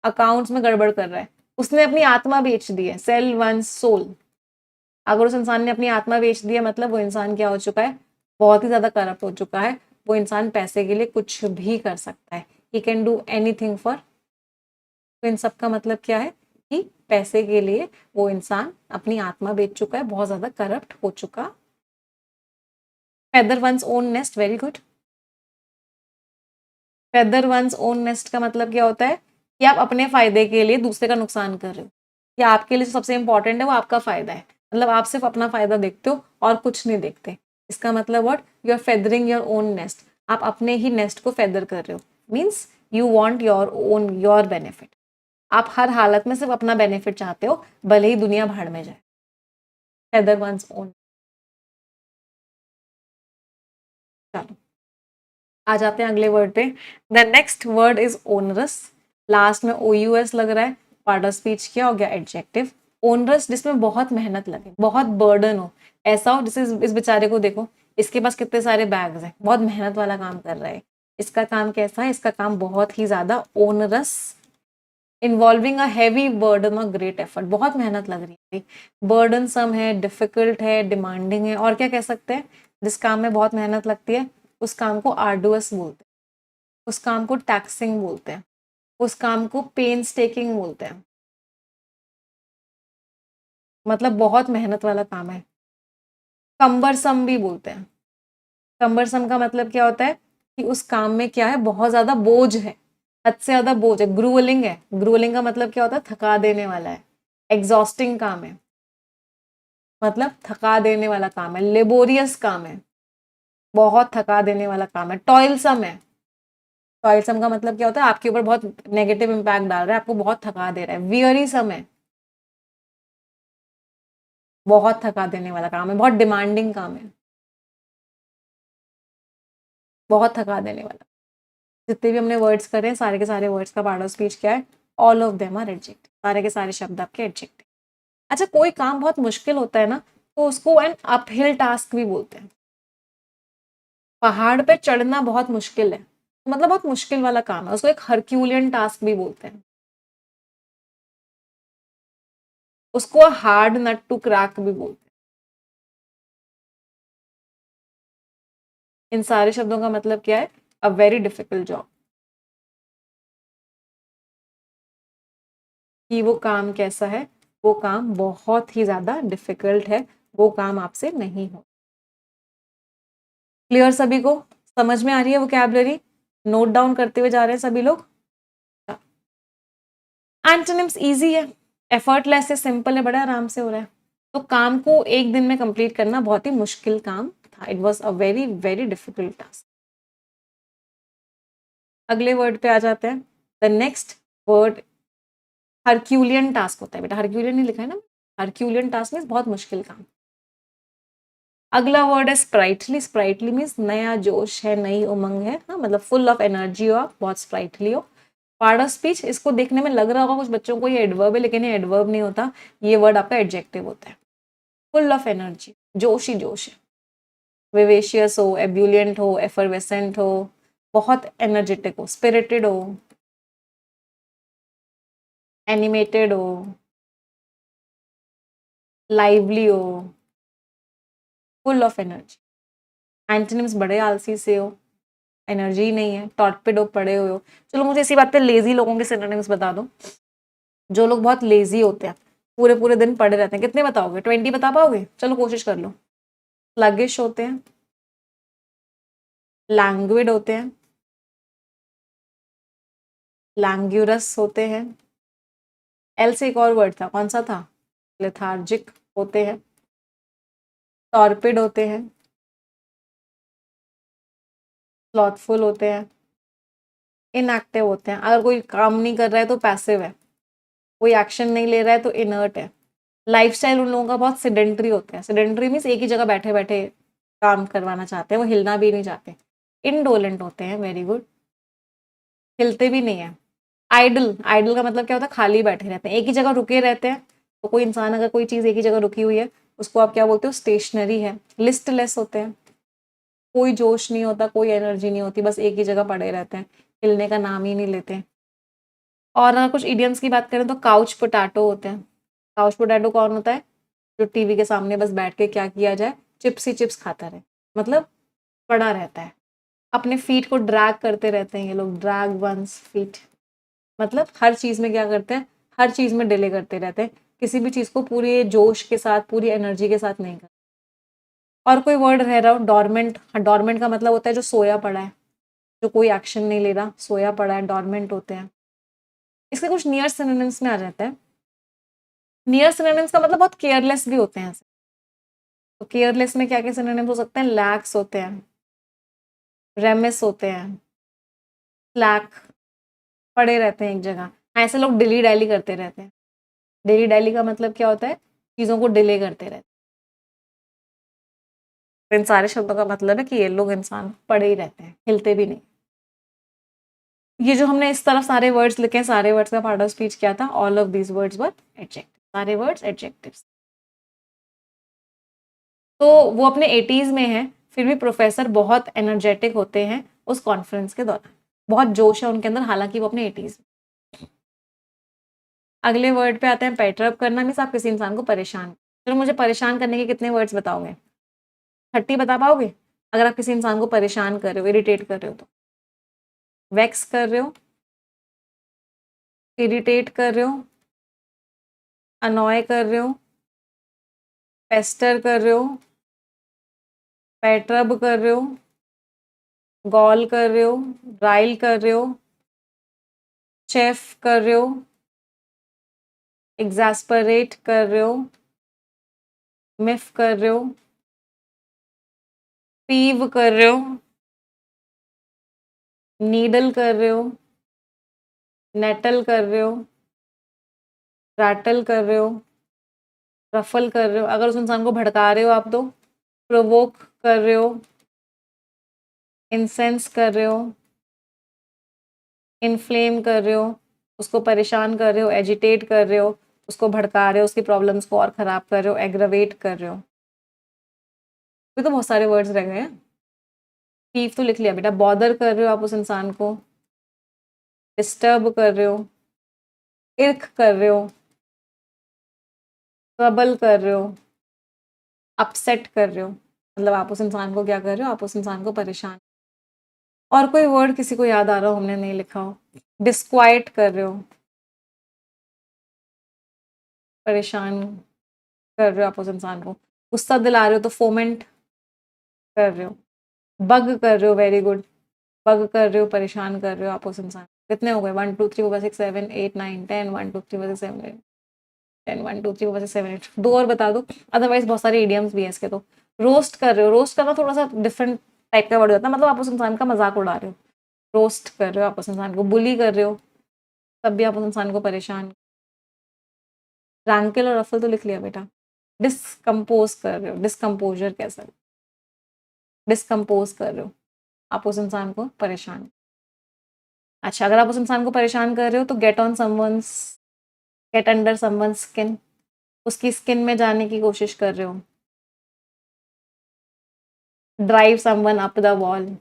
अकाउंट्स में गड़बड़ कर रहा है। उसने अपनी आत्मा बेच दी है, सेल वन सोल। अगर उस इंसान ने अपनी आत्मा बेच दी है मतलब वो इंसान क्या हो चुका है, बहुत ही ज्यादा करप्ट हो चुका है। वो इंसान पैसे के लिए कुछ भी कर सकता है, he can do anything for. तो इन सब का मतलब क्या है कि पैसे के लिए वो इंसान अपनी आत्मा बेच चुका है, बहुत ज्यादा करप्ट हो चुका। Feather one's own nest, very good. Feather one's own nest का मतलब क्या होता है कि आप अपने फायदे के लिए दूसरे का नुकसान कर रहे हो, या आपके लिए जो सबसे इंपॉर्टेंट है वो आपका फायदा है, मतलब आप सिर्फ अपना फायदा देखते हो और कुछ नहीं देखते। इसका मतलब what, you are feathering your own nest, आप अपने ही नेस्ट को फेदर कर रहे हो, means you want your own, your benefit. आप हर हालत में सिर्फ अपना बेनिफिट चाहते हो, भले ही दुनिया भाड़ में जाए। Feather one's own. चलो आ जाते हैं अगले वर्ड पे। The next word is onerous. Last में ओ यू एस लग रहा है, पार्ट ऑफ स्पीच क्या हो गया, एडजेक्टिव। ओनरस, जिसमें बहुत मेहनत लगे, बहुत बर्डन हो। ऐसा हो जैसे इस बेचारे को देखो, इसके पास कितने सारे बैग्स हैं, बहुत मेहनत वाला काम कर रहा है। इसका काम कैसा है, इसका काम बहुत ही ज्यादा onerous, involving a heavy burden और ग्रेट एफर्ट, बहुत मेहनत लग रही है, बर्डन सम है, डिफिकल्ट है, डिमांडिंग है। और क्या कह सकते हैं, जिस काम में बहुत मेहनत लगती है उस काम को आर्डुअस बोलते हैं, उस काम को टैक्सिंग बोलते हैं, उस काम को पेन्स टेकिंग बोलते हैं, मतलब बहुत मेहनत वाला काम है। कंबरसम भी बोलते हैं। कंबरसम का मतलब क्या होता है कि उस काम में क्या है, बहुत ज्यादा बोझ है, हद से ज्यादा बोझ है। ग्रूवलिंग है, ग्रूवलिंग का मतलब क्या होता है, थका देने वाला है। एग्जॉस्टिंग काम है, मतलब थका देने वाला काम है। लेबोरियस काम है, बहुत थका देने वाला काम है। टॉयलसम है, टॉयलसम का मतलब क्या होता है, आपके ऊपर बहुत नेगेटिव इंपैक्ट डाल रहा है, आपको बहुत थका दे रहा है। वियरीसम है, बहुत थका देने वाला काम है, बहुत डिमांडिंग काम है, बहुत थका देने वाला। जितने भी हमने वर्ड्स करे हैं सारे के सारे वर्ड्स का पार्ट ऑफ स्पीच क्या है, all of them are adjective, सारे के सारे शब्द आपके एडजेक्टिव। अच्छा, कोई काम बहुत मुश्किल होता है ना, तो उसको एन अपहिल टास्क भी बोलते हैं। पहाड़ पे चढ़ना बहुत मुश्किल है, मतलब बहुत मुश्किल वाला काम है, उसको एक हरक्यूलियन टास्क भी बोलते हैं, उसको हार्ड नट टू क्रैक भी बोलते हैं। इन सारे शब्दों का मतलब क्या है, अ वेरी डिफिकल्ट जॉब, कि वो काम कैसा है, वो काम बहुत ही ज्यादा डिफिकल्ट है, वो काम आपसे नहीं हो। क्लियर सभी को, समझ में आ रही है वोकैबुलरी, नोट डाउन करते हुए जा रहे हैं सभी लोग। एंटोनिम्स इजी है, एफर्टलेस है, सिंपल है, बड़ा आराम से हो रहा है। तो काम को एक दिन में कंप्लीट करना बहुत ही मुश्किल काम था, it was a very very difficult task. अगले वर्ड पे आ जाते हैं। The next word Herculean task होता है बेटा, हरक्यूलियन नहीं लिखा है ना, हरक्यूलियन टास्क मीन्स बहुत मुश्किल काम। अगला वर्ड है स्प्राइटली। स्प्राइटली मीन्स नया जोश है, नई उमंग है, हाँ मतलब फुल ऑफ एनर्जी हो, आप बहुत स्प्राइटली हो। पार्ट ऑफ स्पीच, इसको देखने में लग रहा होगा कुछ बच्चों को ये एडवर्ब है, लेकिन ये एडवर्ब नहीं होता, ये वर्ड आपका एडजेक्टिव होता है। फुल ऑफ एनर्जी, जोश ही जोश है, विवेशियस हो, एब्यूलियंट हो, एफरवेसेंट हो, बहुत एनर्जेटिक हो, स्पिरिटेड हो, एनिमेटेड हो, लाइवली हो, फुल ऑफ एनर्जी। एंटोनिम्स बड़े आलसी से हो, एनर्जी नहीं है, टॉर्पिडो पड़े हुए हो। चलो मुझे इसी बात पे लेजी लोगों के सिनोनिम्स बता दो। जो लोग बहुत लेजी होते हैं, पूरे पूरे दिन पड़े रहते हैं, कितने बताओगे? 20 बता पाओगे? चलो कोशिश कर लो। स्लगिश होते हैं, लैंग्विड होते हैं, लैंग्यूरस होते हैं, एल से एक और वर्ड था, कौन सा था? लेथार्जिक होते हैं, टॉर्पिड होते हैं, स्लॉथफुल होते हैं, इनएक्टिव होते हैं। अगर कोई काम नहीं कर रहा है तो पैसिव है, कोई एक्शन नहीं ले रहा है तो इनर्ट है। लाइफस्टाइल उन लोगों का बहुत सिडेंट्री होता है। सिडेंट्री मीन्स एक ही जगह बैठे बैठे काम करवाना चाहते हैं, वो हिलना भी नहीं चाहते। इनडोलेंट होते हैं, वेरी गुड, हिलते भी नहीं है। आइडल, आइडल का मतलब क्या होता है? खाली बैठे रहते हैं, एक ही जगह रुके रहते हैं। तो कोई इंसान अगर कोई चीज़ एक ही जगह रुकी हुई है, उसको आप क्या बोलते हो? स्टेशनरी है। लिस्टलेस होते हैं, कोई जोश नहीं होता, कोई एनर्जी नहीं होती, बस एक ही जगह पड़े रहते हैं, हिलने का नाम ही नहीं लेते। और अगर कुछ इडियम्स की बात करें तो काउच पोटैटो होते हैं। काउच पोटैटो कौन होता है? जो टीवी के सामने बस बैठ के क्या किया जाए, चिप्स ही चिप्स खाता रहे, मतलब पड़ा रहता है, अपने फीट को ड्रैग करते रहते हैं ये लोग। ड्रैग वंस फीट, मतलब हर चीज़ में क्या करते हैं? हर चीज़ में डिले करते रहते हैं, किसी भी चीज़ को पूरे जोश के साथ, पूरी एनर्जी के साथ नहीं करते। और कोई वर्ड रह रहा हो? डॉर्मेंट। हाँ, डॉर्मेंट का मतलब होता है जो सोया पड़ा है, जो कोई एक्शन नहीं ले रहा, सोया पड़ा है, डॉर्मेंट होते हैं। इसके कुछ नियर सिनोनिम्स में आ जाता है। नियर सिनोनिम्स का मतलब बहुत केयरलेस भी होते हैं। तो केयरलेस में क्या क्या सिनोनिम्स हो सकते हैं? लैक्स होते हैं, रेमिस होते हैं, स्लैक, पड़े रहते हैं एक जगह। हाँ, ऐसे लोग डिली डैली करते रहते हैं। डिली डैली का मतलब क्या होता है? चीज़ों को डिले करते रहते हैं। तो इन सारे शब्दों का मतलब है कि ये लोग इंसान पड़े ही रहते हैं, हिलते भी नहीं। ये जो हमने इस तरफ सारे वर्ड्स लिखे हैं, सारे वर्ड्स का पार्ट ऑफ स्पीच क्या था? All of these words were adjective. सारे वर्ड्स एडजेक्टिव्स। तो वो अपने 80s में है, फिर भी प्रोफेसर बहुत एनर्जेटिक होते हैं उस कॉन्फ्रेंस के दौरान। बहुत जोश है उनके अंदर, हालांकि वो अपने 80s में। अगले वर्ड पे आते हैं, पेटरअप करना मीन्स आप किसी इंसान को परेशान। चलो मुझे परेशान करने के कितने वर्ड्स बताओगे? 30 बता पाओगे? अगर आप किसी इंसान को परेशान कर रहे हो, इरिटेट कर रहे हो तो? वैक्स कर रहे हो, इरिटेट कर रहे हो, अनॉय कर रहे हो, पेस्टर कर रहे हो, पेट्रब कर रहे हो, गॉल कर रहे हो, राइल कर रहे हो, चेफ कर रहे हो, एग्जैस्परेट कर रहे हो, मिफ कर रहे हो, पीव कर रहे हो, नीडल कर रहे हो, नेटल कर रहे हो, रैटल कर रहे हो, रफल कर रहे हो। अगर उस इंसान को भड़का रहे हो आप तो प्रोवोक कर रहे हो, इंसेंस कर रहे हो, इन्फ्लेम कर रहे हो, उसको परेशान कर रहे हो, एजिटेट कर रहे हो, उसको भड़का रहे हो, उसकी प्रॉब्लम्स को और ख़राब कर रहे हो, एग्रवेट कर रहे हो। ये तो बहुत सारे वर्ड्स रह गए हैं। पीव तो लिख लिया बेटा। बॉदर कर रहे हो आप उस इंसान को, डिस्टर्ब कर रहे हो, इर्क कर रहे हो, ट्रबल कर रहे हो, अपसेट कर रहे हो, मतलब आप उस इंसान को क्या कर रहे हो? आप उस इंसान को परेशान। और कोई वर्ड किसी को याद आ रहा हो, हमने नहीं लिखा हो? डिस्क्वाइट कर रहे हो, परेशान कर रहे हो आप उस इंसान को। गुस्सा दिला रहे हो तो फोमेंट कर रहे हो। बग कर रहे हो, वेरी गुड, बग कर रहे हो, परेशान कर रहे हो आप उस इंसान। कितने हो गए? 1 2 3 4 5 6 7 8 9 10 1 2 3 4 5 6 7 8 10 1 2 3 4 5 6 7 8। दो और बता दो, अदरवाइज बहुत सारे इडियम्स भी हैं इसके। तो रोस्ट कर रहे हो, रोस्ट करना थोड़ा सा डिफरेंट टाइप का वर्ड होता है, मतलब आप उस इंसान का मजाक उड़ा रहे हो। रोस्ट कर रहे हो आप उस इंसान को, बुली कर रहे हो, तब भी आप उस इंसान को परेशान। रैंकल और रफल तो लिख लिया बेटा। डिस्कम्पोज कर रहे हो, डिस्कम्पोजर कैसा? डिस्कम्पोज कर रहे हो, आप उस इंसान को परेशान। अच्छा, अगर आप उस इंसान को परेशान कर रहे हो तो get on someone's, get under someone's skin, उसकी स्किन में जाने की कोशिश कर रहे हो। Drive someone up the wall,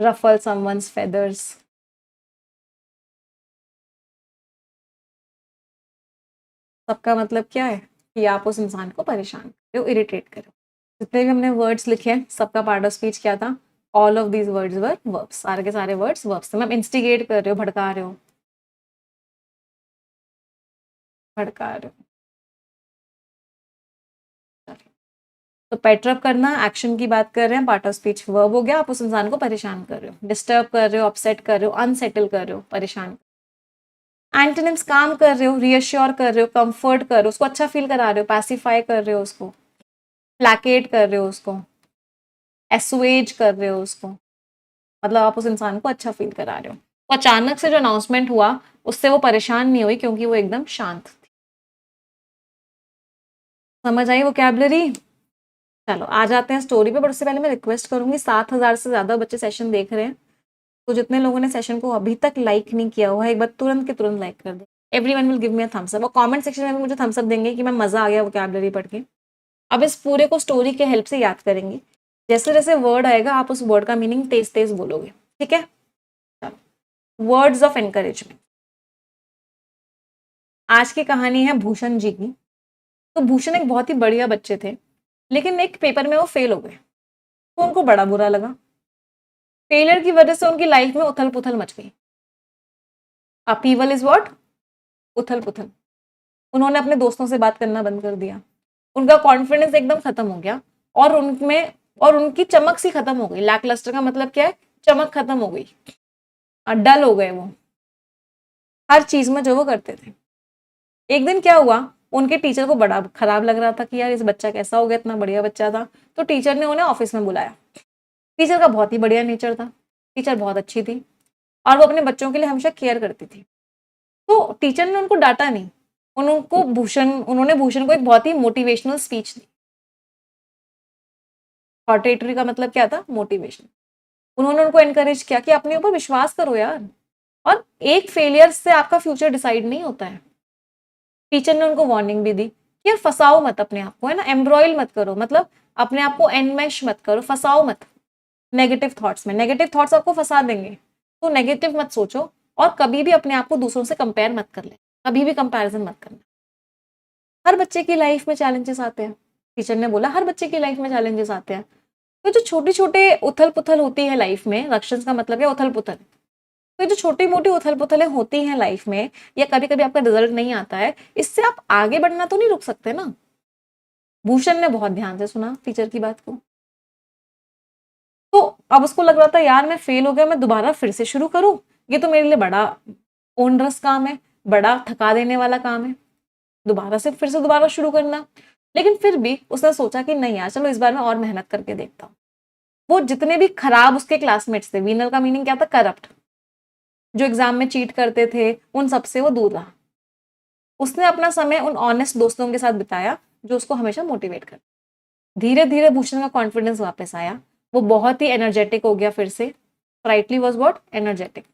ruffle someone's feathers, सबका मतलब क्या है कि आप उस इंसान को परेशान कर रहे हो, इरिटेट कर रहे हो। जितने भी हमने वर्ड्स लिखे हैं सबका पार्ट ऑफ स्पीच क्या था? All of these words were verbs, सारे के सारे वर्ड्स वर्ब्स थे। मैम इंस्टिगेट कर रहे हो, भड़का रहे हो, भड़का रहे हो। तो पेट्रअप करना एक्शन की बात कर रहे हैं, पार्ट ऑफ स्पीच वर्ब हो गया। आप उस इंसान को परेशान कर रहे हो, डिस्टर्ब कर रहे हो, अपसेट कर रहे हो, अनसेटल कर रहे हो, परेशान। एंटोनिम्स काम कर रहे हो, रीअश्योर कर रहे हो, कंफर्ट कर रहे हो, उसको अच्छा फील करा रहे हो, पैसिफाई कर रहे हो उसको, प्लैकेट कर रहे हो उसको, एसुएज कर रहे हो उसको, मतलब आप उस इंसान को अच्छा फील करा रहे हो। तो अचानक से जो अनाउंसमेंट हुआ उससे वो परेशान नहीं हुई क्योंकि वो एकदम शांत थी। समझ आई वोकैबुलरी? चलो आ जाते हैं स्टोरी पे, बट उससे पहले मैं रिक्वेस्ट करूंगी, 7,000 से ज्यादा बच्चे सेशन देख रहे हैं, तो जितने लोगों ने सेशन को अभी तक लाइक नहीं किया हुआ है एक बार तुरंत के तुरंत लाइक कर दे। Everyone will give me a thumbs up, और कमेंट सेक्शन में भी मुझे थम्स अप देंगे कि मैं मजा आ गया वोकैबुलरी पढ़ के। अब इस पूरे को स्टोरी के हेल्प से याद करेंगे। जैसे जैसे वर्ड आएगा आप उस वर्ड का मीनिंग तेज तेज बोलोगे, ठीक है? Words of encouragement. आज की कहानी है भूषण जी की। तो भूषण एक बहुत ही बढ़िया बच्चे थे, लेकिन एक पेपर में वो फेल हो गए, तो उनको बड़ा बुरा लगा। फेलियर की वजह से उनकी लाइफ में उथल पुथल मच गई। अपीवल इज व्हाट? उथल पुथल। उन्होंने अपने दोस्तों से बात करना बंद कर दिया, उनका कॉन्फिडेंस एकदम खत्म हो गया, और उनमें और उनकी चमक सी खत्म हो गई। लैक लस्टर का मतलब क्या है? चमक खत्म हो गई, डल हो गए वो हर चीज में जो वो करते थे। एक दिन क्या हुआ, उनके टीचर को बड़ा खराब लग रहा था कि यार इस बच्चा कैसा हो गया, इतना बढ़िया बच्चा था। तो टीचर ने उन्हें ऑफिस में बुलाया। टीचर का बहुत ही बढ़िया नेचर था, टीचर बहुत अच्छी थी, और वो अपने बच्चों के लिए हमेशा केयर करती थी। तो टीचर ने उनको डांटा नहीं, उन्होंने भूषण को एक बहुत ही मोटिवेशनल स्पीच दी। हॉटेटरी का मतलब क्या था? मोटिवेशन। उन्होंने उनको एनकरेज किया कि अपने ऊपर विश्वास करो यार, और एक फेलियर से आपका फ्यूचर डिसाइड नहीं होता है। टीचर ने उनको वार्निंग भी दी कि यार फंसाओ मत अपने आप को, है ना, एम्ब्रॉयल मत करो, मतलब अपने आप को एनमेश मत करो, फंसाओ मत नेगेटिव थॉट्स में। नेगेटिव थॉट्स आपको फंसा देंगे, तो नेगेटिव मत सोचो, और कभी भी अपने आप को दूसरों से कंपेयर मत कर ले, कभी भी कंपैरिजन मत करना। हर बच्चे की लाइफ में चैलेंजेस आते हैं, टीचर ने बोला हर बच्चे की लाइफ में चैलेंजेस आते हैं। तो जो छोटी छोटे उथल पुथल होती है लाइफ में, रक्षण का मतलब है उथल पुथल, तो जो छोटी मोटी उथल पुथलें होती हैं लाइफ में, या कभी कभी आपका रिजल्ट नहीं आता है, इससे आप आगे बढ़ना तो नहीं रुक सकते ना। भूषण ने बहुत ध्यान से सुना टीचर की बात को, तो अब उसको लग रहा था यार मैं फेल हो गया, मैं दोबारा फिर से शुरू करूं, ये तो मेरे लिए बड़ा ओनरस काम है, बड़ा थका देने वाला काम है, दोबारा से फिर से दोबारा शुरू करना। लेकिन फिर भी उसने सोचा कि नहीं यार, चलो इस बार मैं और मेहनत करके देखता हूँ। वो जितने भी खराब उसके क्लासमेट्स थे, विनर का मीनिंग क्या था? करप्ट, जो एग्जाम में चीट करते थे, उन सबसे वो दूर रहा। उसने अपना समय उन ऑनेस्ट दोस्तों के साथ बिताया जो उसको हमेशा मोटिवेट कर। धीरे धीरे भूषण का कॉन्फिडेंस वापस आया, वो बहुत ही एनर्जेटिक हो गया फिर से। फ्राइटली वॉज वॉट? एनर्जेटिक,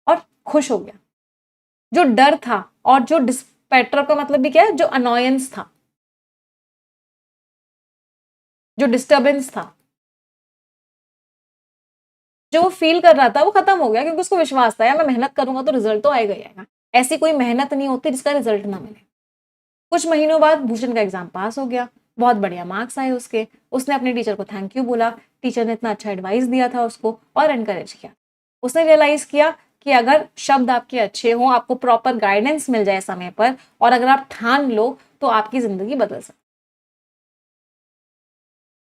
और खुश हो गया। जो डर था और जो डिस्पेक्टर का मतलब भी क्या है? जो अनोयंस था, जो डिस्टर्बेंस था, जो वो फील कर रहा था, वो खत्म हो गया, क्योंकि उसको विश्वास था यार मैं मेहनत करूंगा तो रिजल्ट तो आएगा ही आएगा। ऐसी कोई मेहनत नहीं होती जिसका रिजल्ट ना मिले। कुछ महीनों बाद भूषण का एग्जाम पास हो गया, बहुत बढ़िया मार्क्स आए उसके। उसने अपने टीचर को थैंक यू बोला, टीचर ने इतना अच्छा एडवाइस दिया था उसको और एनकरेज किया। उसने रियलाइज किया कि अगर शब्द आपके अच्छे हों, आपको प्रॉपर गाइडेंस मिल जाए समय पर, और अगर आप ठान लो, तो आपकी जिंदगी बदल सकती।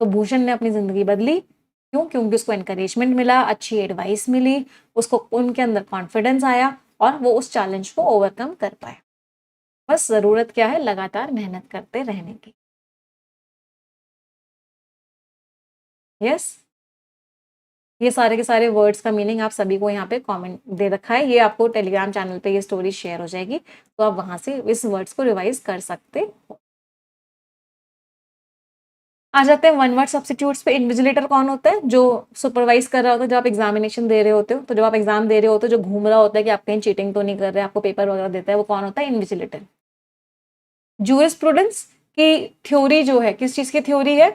तो भूषण ने अपनी जिंदगी बदली। क्यों? क्योंकि उसको एनकरेजमेंट मिला, अच्छी एडवाइस मिली, उसको उनके अंदर कॉन्फिडेंस आया, और वो उस चैलेंज को ओवरकम कर पाए। बस जरूरत क्या है? लगातार मेहनत करते रहने की। यस, ये सारे के सारे वर्ड्स का मीनिंग आप सभी को यहाँ पे कमेंट दे रखा है, ये आपको टेलीग्राम चैनल पे ये स्टोरी शेयर हो जाएगी, तो आप वहां से इस वर्ड्स को रिवाइज कर सकते हो। आ जाते हैं वन वर्ड सब्स्टिट्यूट्स पे। इन्विजिलेटर कौन होता है? जो सुपरवाइज कर रहा होता है जब आप एग्जामिनेशन दे रहे होते हो। तो जब आप एग्जाम दे रहे होते हो, जो घूम रहा होता है कि आप कहीं चीटिंग तो नहीं कर रहे, आपको पेपर वगैरह देता है, वो कौन होता है? इन्विजिलेटर। जूरिस्प्रूडेंस की थ्योरी जो है, किस चीज की थ्योरी है?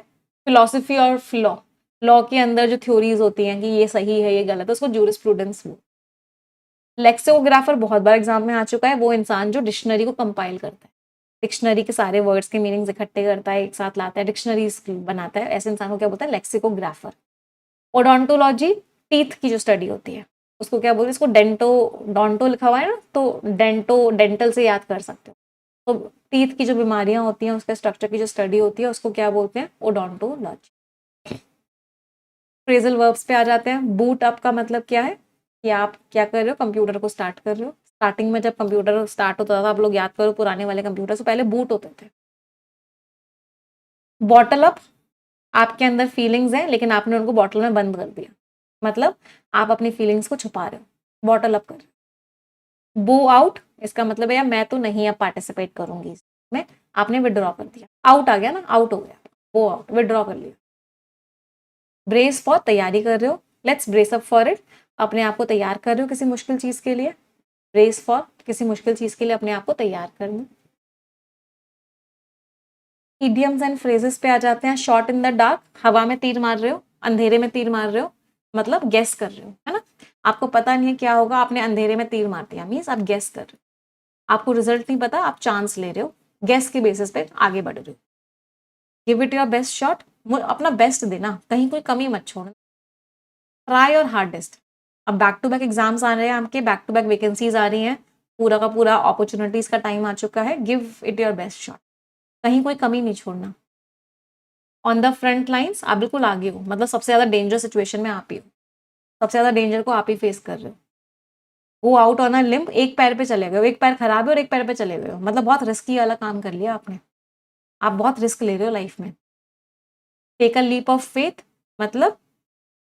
फिलोसफी और लॉ, लॉ के अंदर जो थ्योरीज होती हैं कि ये सही है ये गलत है, उसको जूरिस्प्रूडेंस। लेक्सिकोग्राफर बहुत बार एग्जाम में आ चुका है, वो इंसान जो डिक्शनरी को कंपाइल करता है। डिक्शनरी के सारे वर्ड्स के मीनिंग्स इकट्ठे करता है, एक साथ लाता है, डिक्शनरीज बनाता है, ऐसे इंसान को क्या बोलता है? लेक्सिकोग्राफर। ओडोंटोलॉजी टीथ की जो स्टडी होती है उसको क्या बोलते हैं? इसको डॉन्टो लिखा हुआ है ना, तो डेंटल से याद कर सकते हो। तो टीथ की जो बीमारियां होती हैं उसके स्ट्रक्चर की जो स्टडी होती है उसको क्या बोलते हैं? ओडोंटोलॉजी। फ्रेजल वर्ब्स पे आ जाते हैं। बूट अप का मतलब क्या है? कि आप क्या कर रहे हो? कंप्यूटर को स्टार्ट कर रहे हो। स्टार्टिंग में जब कंप्यूटर स्टार्ट होता था, आप लोग याद करो, पुराने वाले कंप्यूटर से पहले बूट होते थे। बॉटल अप, आपके अंदर फीलिंग्स हैं लेकिन आपने उनको बॉटल में बंद कर दिया, मतलब आप अपनी फीलिंग्स को छुपा रहे हो, बॉटल अप कर रहे हो। बो आउट, इसका मतलब है यार मैं तो नहीं अब पार्टिसिपेट करूंगी इसमें, आपने विड्रॉ कर दिया, आउट आ गया ना, आउट हो गया, बो आउट, विड्रॉ कर लिया। ब्रेस फॉर, तैयारी कर रहे हो, let's brace up for it, अपने आप को तैयार कर रहे हो किसी मुश्किल चीज के लिए। ब्रेस फॉर, किसी मुश्किल चीज के लिए अपने आप को तैयार करना। इडियम्स एंड फ्रेजेस पे आ जाते हैं। शॉट इन द डार्क, हवा में तीर मार रहे हो, अंधेरे में तीर मार रहे हो, मतलब गेस कर रहे हो, है ना? आपको पता नहीं है क्या होगा, आपने अंधेरे में तीर मार दिया, मीन्स आप गेस कर रहे हो, आपको रिजल्ट नहीं पता, आप चांस ले रहे हो, गेस के बेसिस पे आगे बढ़ रहे हो। Give it your best shot, अपना बेस्ट देना, कहीं कोई कमी मत छोड़ना। ट्राई योर हार्डेस्ट, अब बैक टू बैक एग्जाम्स आ रहे हैं आपके, बैक टू बैक वैकेंसीज आ रही हैं, पूरा का पूरा अपॉर्चुनिटीज का टाइम आ चुका है, give it your best shot, कहीं कोई कमी नहीं छोड़ना। ऑन द फ्रंट लाइन्स, आप बिल्कुल आगे हो, मतलब सबसे ज्यादा डेंजर सिचुएशन में आप ही हो, सबसे ज्यादा डेंजर को आप ही फेस कर रहे हो। Go out on a limb, एक पैर पे चले गए हो, एक पैर खराब है और एक पैर पे चले गए हो, मतलब बहुत रिस्की वाला काम कर लिया आपने, आप बहुत रिस्क ले रहे हो लाइफ में। Take a leap of faith, मतलब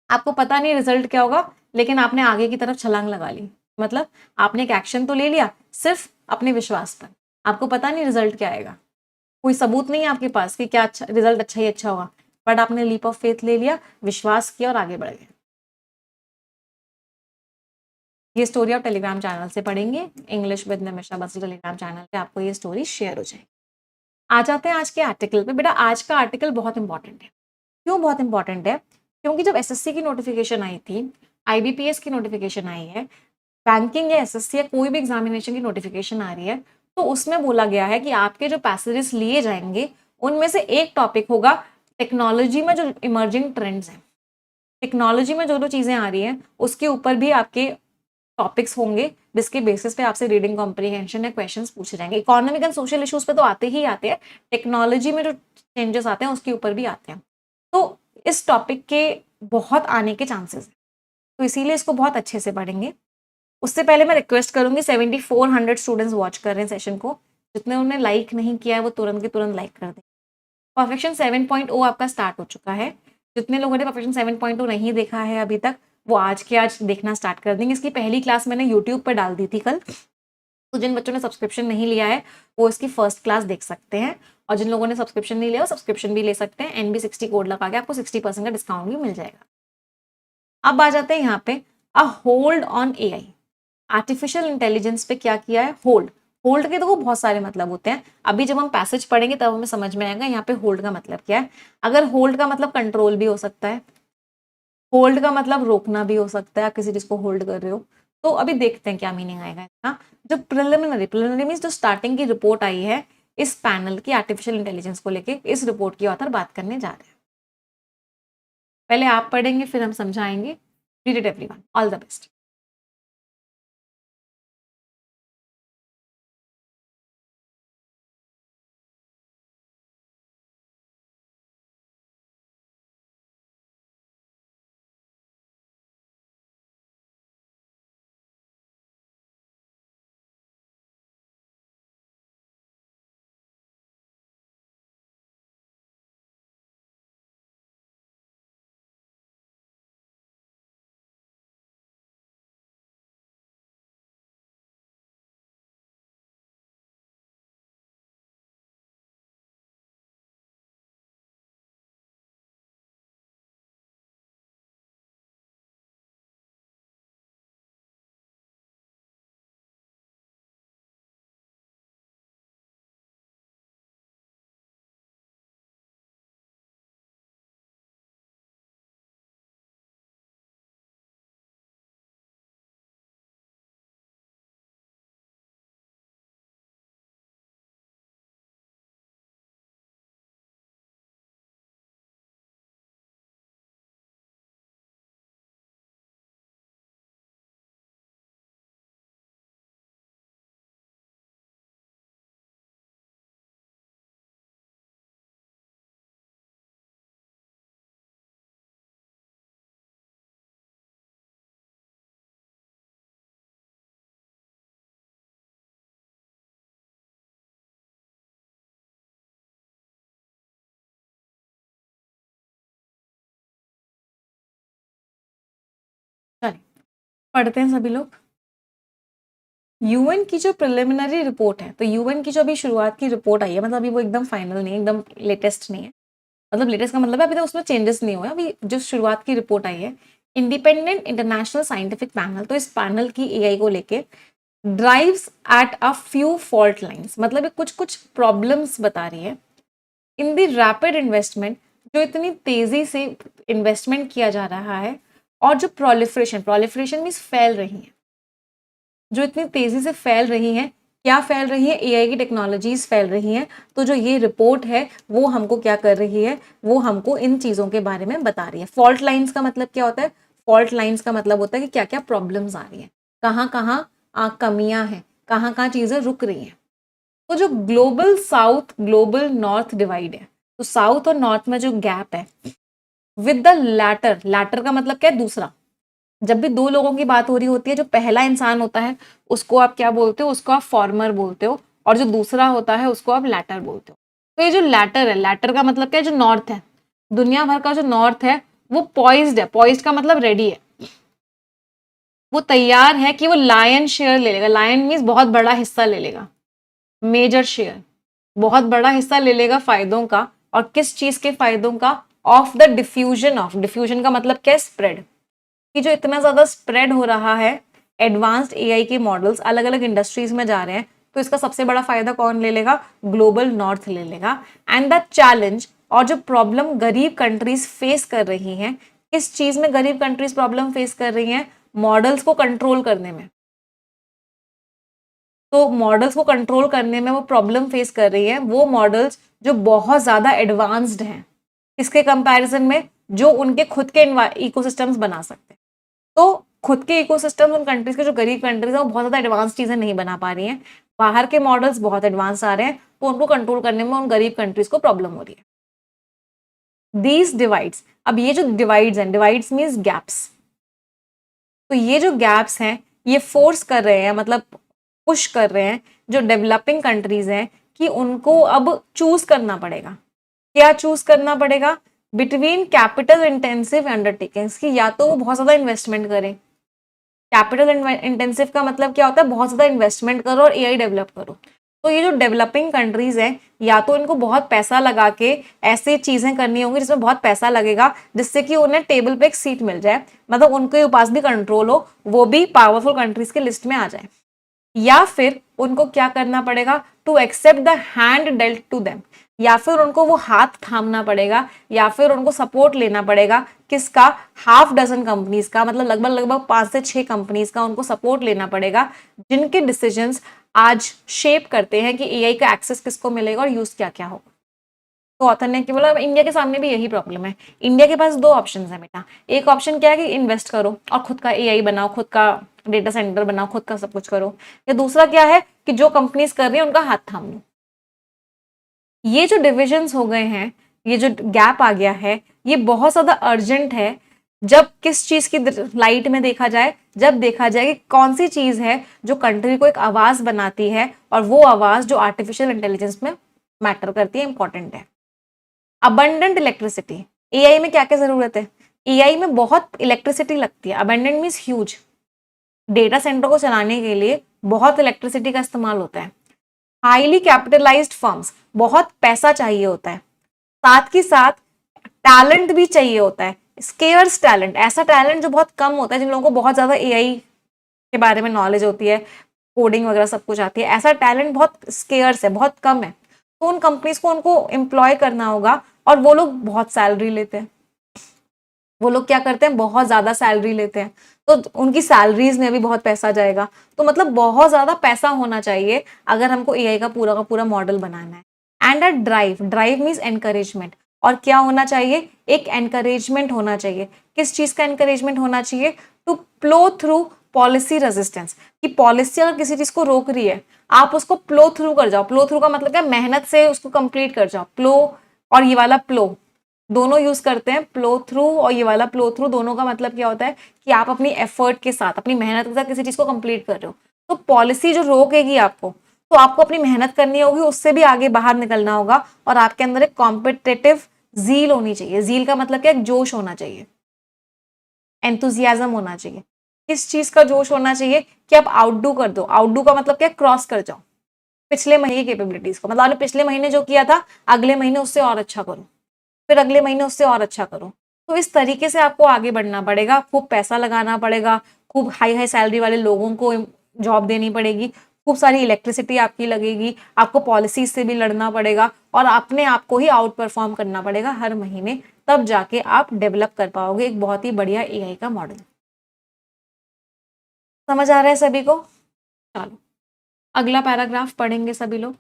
आपको पता नहीं रिजल्ट क्या होगा लेकिन आपने आगे की तरफ छलांग लगा ली, मतलब आपने एक एक्शन तो ले लिया सिर्फ अपने विश्वास पर, आपको पता नहीं रिजल्ट क्या आएगा, कोई सबूत नहीं है आपके पास कि क्या अच्छा रिजल्ट, अच्छा ही अच्छा होगा, बट आपने लीप ऑफ फेथ ले लिया, विश्वास किया और आगे बढ़ गए। ये स्टोरी आप टेलीग्राम चैनल से पढ़ेंगे, इंग्लिश विद निमिषा बस टेलीग्राम चैनल पे आपको ये स्टोरी शेयर हो जाएगी। आ जाते हैं आज के आर्टिकल पे। बेटा आज का आर्टिकल बहुत इंपॉर्टेंट है। क्यों बहुत इंपॉर्टेंट है? क्योंकि जब एसएससी की नोटिफिकेशन आई थी, आईबीपीएस की नोटिफिकेशन आई है, बैंकिंग या एसएससी या कोई भी एग्जामिनेशन की नोटिफिकेशन आ रही है, तो उसमें बोला गया है कि आपके जो पैसेजेस लिए जाएंगे उनमें से एक टॉपिक होगा टेक्नोलॉजी में जो इमर्जिंग ट्रेंड्स हैं, टेक्नोलॉजी में जो जो चीजें आ रही हैं उसके ऊपर भी आपके टॉपिक्स होंगे, जिसके बेसिस पे आपसे रीडिंग कॉम्प्रिहेंशन या क्वेश्चंस पूछे जाएंगे। इकोनॉमिक एंड सोशल इश्यूज पे तो आते ही आते हैं, टेक्नोलॉजी में जो चेंजेस आते हैं उसके ऊपर भी आते हैं, तो इस टॉपिक के बहुत आने के चांसेस हैं, तो इसीलिए इसको बहुत अच्छे से पढ़ेंगे। उससे पहले मैं रिक्वेस्ट करूंगी, 7400 स्टूडेंट्स वॉच कर रहे हैं सेशन को, जितने उन्होंने लाइक नहीं किया है वो तुरंत के तुरंत लाइक कर दें। परफेक्शन 7.0 आपका स्टार्ट हो चुका है, जितने लोगों ने परफेक्शन 7.0 नहीं देखा है अभी तक वो आज के आज देखना स्टार्ट कर देंगे। इसकी पहली क्लास मैंने यूट्यूब पर डाल दी थी कल, तो जिन बच्चों ने सब्सक्रिप्शन नहीं लिया है वो इसकी फर्स्ट क्लास देख सकते हैं, और जिन लोगों ने सब्सक्रिप्शन नहीं लिया वो सब्सक्रिप्शन भी ले सकते हैं, NB60 कोड लगा के आपको 60% का डिस्काउंट भी मिल जाएगा। अब आ जाते हैं यहाँ पे, a hold on AI, artificial intelligence पे क्या किया है? होल्ड। होल्ड के तो बहुत सारे मतलब होते हैं, अभी जब हम पैसेज पढ़ेंगे तब हमें समझ में आएगा यहाँ पे होल्ड का मतलब क्या है। अगर होल्ड का मतलब कंट्रोल भी हो सकता है, होल्ड का मतलब रोकना भी हो सकता है, आप किसी चीज को होल्ड कर रहे हो, तो अभी देखते हैं क्या मीनिंग आएगा इसका। जो प्रिलिमिनरी मीन्स जो स्टार्टिंग की रिपोर्ट आई है इस पैनल की आर्टिफिशियल इंटेलिजेंस को लेके, इस रिपोर्ट की ऑथर बात करने जा रहे हैं। पहले आप पढ़ेंगे फिर हम समझाएंगे। Read it everyone, all the best. पढ़ते हैं सभी लोग। यूएन की जो प्रिलिमिनरी रिपोर्ट है, तो यूएन की जो अभी शुरुआत की रिपोर्ट आई है, मतलब अभी वो एकदम फाइनल नहीं है, एकदम लेटेस्ट नहीं है, मतलब लेटेस्ट का मतलब है अभी तक उसमें चेंजेस नहीं हुए, अभी जो शुरुआत की रिपोर्ट आई है इंडिपेंडेंट इंटरनेशनल साइंटिफिक पैनल, तो इस पैनल की एआई को लेके drives at a few fault lines, मतलब ये कुछ कुछ प्रॉब्लम्स बता रही है इन द रैपिड इन्वेस्टमेंट, जो इतनी तेजी से इन्वेस्टमेंट किया जा रहा है, और जो प्रोलिफरेशन मीन्स फैल रही है, जो इतनी तेजी से फैल रही है, क्या फैल रही है, एआई की टेक्नोलॉजीज फैल रही हैं। तो जो ये रिपोर्ट है वो हमको क्या कर रही है, वो हमको इन चीजों के बारे में बता रही है। फॉल्ट लाइंस का मतलब क्या होता है, फॉल्ट लाइंस का मतलब होता है कि क्या क्या प्रॉब्लम्स आ रही है, कहाँ कहाँ कमियां हैं, कहाँ कहाँ चीजें रुक रही हैं। तो जो global south global north divide है, तो साउथ और नॉर्थ में जो गैप है, विद द लैटर का मतलब क्या है, दूसरा। जब भी दो लोगों की बात हो रही होती है, जो पहला इंसान होता है उसको आप क्या बोलते हो, उसको आप फॉर्मर बोलते हो, और जो दूसरा होता है उसको आप लैटर बोलते हो। तो ये जो लैटर है, लैटर का मतलब क्या है, जो नॉर्थ है, दुनिया भर का जो नॉर्थ है वो पॉइज्ड है, पॉइज्ड का मतलब रेडी है, वो तैयार है कि वो लायन शेयर ले लेगा, लायन मीन्स बहुत बड़ा हिस्सा ले लेगा, मेजर शेयर, बहुत बड़ा हिस्सा ले लेगा फायदों का। और किस चीज के फायदों का, ऑफ द डिफ्यूजन का मतलब क्या है, स्प्रेड, कि जो इतना ज्यादा स्प्रेड हो रहा है, एडवांस्ड एआई के मॉडल्स अलग अलग इंडस्ट्रीज में जा रहे हैं, तो इसका सबसे बड़ा फायदा कौन ले लेगा, ग्लोबल नॉर्थ ले लेगा। एंड द चैलेंज, और जो प्रॉब्लम गरीब कंट्रीज फेस कर रही हैं, किस चीज में गरीब कंट्रीज प्रॉब्लम फेस कर रही हैं, मॉडल्स को कंट्रोल करने में। तो मॉडल्स को कंट्रोल करने में वो प्रॉब्लम फेस कर रही है, वो मॉडल्स जो बहुत ज्यादा एडवांस्ड हैं, इसके कंपैरिजन में जो उनके खुद के इकोसिस्टम्स बना सकते हैं। तो खुद के इकोसिस्टम उन कंट्रीज के, जो गरीब कंट्रीज है, वो बहुत ज्यादा एडवांस चीजें नहीं बना पा रही हैं, बाहर के मॉडल्स बहुत एडवांस आ रहे हैं, तो उनको कंट्रोल करने में उन गरीब कंट्रीज को प्रॉब्लम हो रही है। दीज डिवाइड्स, अब ये जो डिवाइड्स हैं, डिवाइड्स मीन्स गैप्स, तो ये जो गैप्स हैं ये फोर्स कर रहे हैं, मतलब पुश कर रहे हैं जो डेवलपिंग कंट्रीज हैं, कि उनको अब चूज करना पड़ेगा। क्या चूज करना पड़ेगा, बिटवीन कैपिटल इंटेंसिव अंडरटेकिंग्स, की या तो वो बहुत ज्यादा इन्वेस्टमेंट करें। कैपिटल इंटेंसिव का मतलब क्या होता है, बहुत ज्यादा इन्वेस्टमेंट करो और एआई डेवलप करो। तो ये जो डेवलपिंग कंट्रीज हैं, या तो इनको बहुत पैसा लगा के ऐसी चीजें करनी होंगी जिसमें बहुत पैसा लगेगा, जिससे कि उन्हें टेबल पे एक सीट मिल जाए, मतलब उनके पास भी कंट्रोल हो, वो भी पावरफुल कंट्रीज के लिस्ट में आ जाए। या फिर उनको क्या करना पड़ेगा, to accept the hand dealt to them, या फिर उनको वो हाथ थामना पड़ेगा, या फिर उनको सपोर्ट लेना पड़ेगा, किसका, हाफ डजन कंपनीज का, मतलब लगभग लगभग 5 से 6 कंपनीज का उनको सपोर्ट लेना पड़ेगा, जिनके डिसीजंस आज शेप करते हैं कि एआई का एक्सेस किसको मिलेगा और यूज क्या क्या होगा। तो ऑथर ने क्या बोला, इंडिया के सामने भी यही प्रॉब्लम है। इंडिया के पास 2 ऑप्शन है बेटा, एक ऑप्शन क्या है कि इन्वेस्ट करो और खुद का एआई बनाओ, खुद का डेटा सेंटर बनाओ, खुद का सब कुछ करो, या दूसरा क्या है कि जो कंपनीज कर रही है उनका हाथ थाम लो। ये जो डिविजन्स हो गए हैं, ये जो गैप आ गया है, ये बहुत ज्यादा अर्जेंट है। जब किस चीज की लाइट में देखा जाए, जब देखा जाए कि कौन सी चीज है जो कंट्री को एक आवाज बनाती है, और वो आवाज जो आर्टिफिशियल इंटेलिजेंस में मैटर करती है, इंपॉर्टेंट है। अबंडेंट इलेक्ट्रिसिटी, एआई में क्या क्या जरूरत है, एआई में बहुत इलेक्ट्रिसिटी लगती है, abundant means huge, data centre को चलाने के लिए बहुत इलेक्ट्रिसिटी का इस्तेमाल होता है। हाईली कैपिटलाइज्ड फर्म्स, बहुत पैसा चाहिए होता है, साथ ही साथ टैलेंट भी चाहिए होता है, स्केर्स टैलेंट, ऐसा टैलेंट जो बहुत कम होता है, जिन लोगों को बहुत ज्यादा एआई के बारे में नॉलेज होती है, कोडिंग वगैरह सब कुछ आती है, ऐसा टैलेंट बहुत स्केर्स है, बहुत कम है। तो उन कंपनीज को उनको एम्प्लॉय करना होगा, और वो लोग बहुत सैलरी लेते हैं, वो लोग क्या करते हैं, बहुत ज्यादा सैलरी लेते हैं, तो उनकी सैलरीज में भी बहुत पैसा जाएगा। तो मतलब बहुत ज्यादा पैसा होना चाहिए अगर हमको एआई का पूरा मॉडल बनाना है। And a drive means encouragement, और क्या होना चाहिए, एक एनकरेजमेंट होना चाहिए। किस चीज का एनकरेजमेंट होना चाहिए, to plough through policy resistance, कि पॉलिसी अगर किसी चीज को रोक रही है, आप उसको प्लो थ्रू कर जाओ। प्लो थ्रू का मतलब क्या, मेहनत से उसको कंप्लीट कर जाओ। प्लो और ये वाला प्लो दोनों यूज करते हैं, प्लो थ्रू और ये वाला प्लो थ्रू, दोनों का मतलब क्या होता है कि आप अपनी एफर्ट के साथ, अपनी मेहनत के साथ किसी चीज को कंप्लीट कर रहे हो। तो पॉलिसी जो रोकेगी आपको, तो आपको अपनी मेहनत करनी होगी, उससे भी आगे बाहर निकलना होगा, और आपके अंदर एक कॉम्पिटिटिव जील होनी चाहिए। जील का मतलब क्या, एक जोश होना चाहिए, एंथुजियाज्म होना चाहिए, किस चीज का जोश होना चाहिए कि आप आउटडू कर दो। आउटडू का मतलब क्या, क्रॉस कर जाओ पिछले महीने की कैपेबिलिटीज को। मतलब आपने पिछले महीने जो किया था अगले महीने उससे और अच्छा करो, फिर अगले महीने उससे और अच्छा करो। तो इस तरीके से आपको आगे बढ़ना पड़ेगा, खूब पैसा लगाना पड़ेगा, खूब हाई हाई सैलरी वाले लोगों को जॉब देनी पड़ेगी, खूब सारी इलेक्ट्रिसिटी आपकी लगेगी, आपको पॉलिसीज से भी लड़ना पड़ेगा और अपने आप को ही आउट परफॉर्म करना पड़ेगा हर महीने, तब जाके आप डेवलप कर पाओगे एक बहुत ही बढ़िया एआई का मॉडल। समझ आ रहा है सभी को? चलो अगला पैराग्राफ पढ़ेंगे सभी लोग।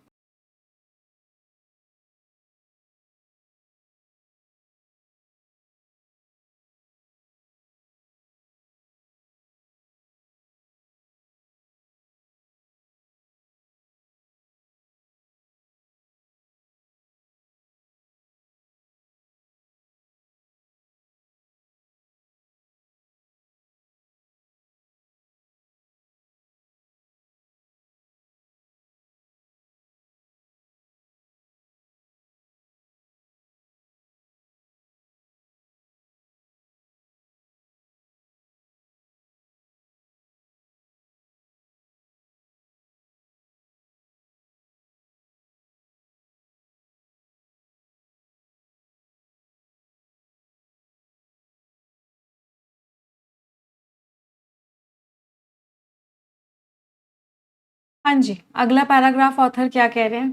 हाँ जी, अगला पैराग्राफ ऑथर क्या कह रहे हैं?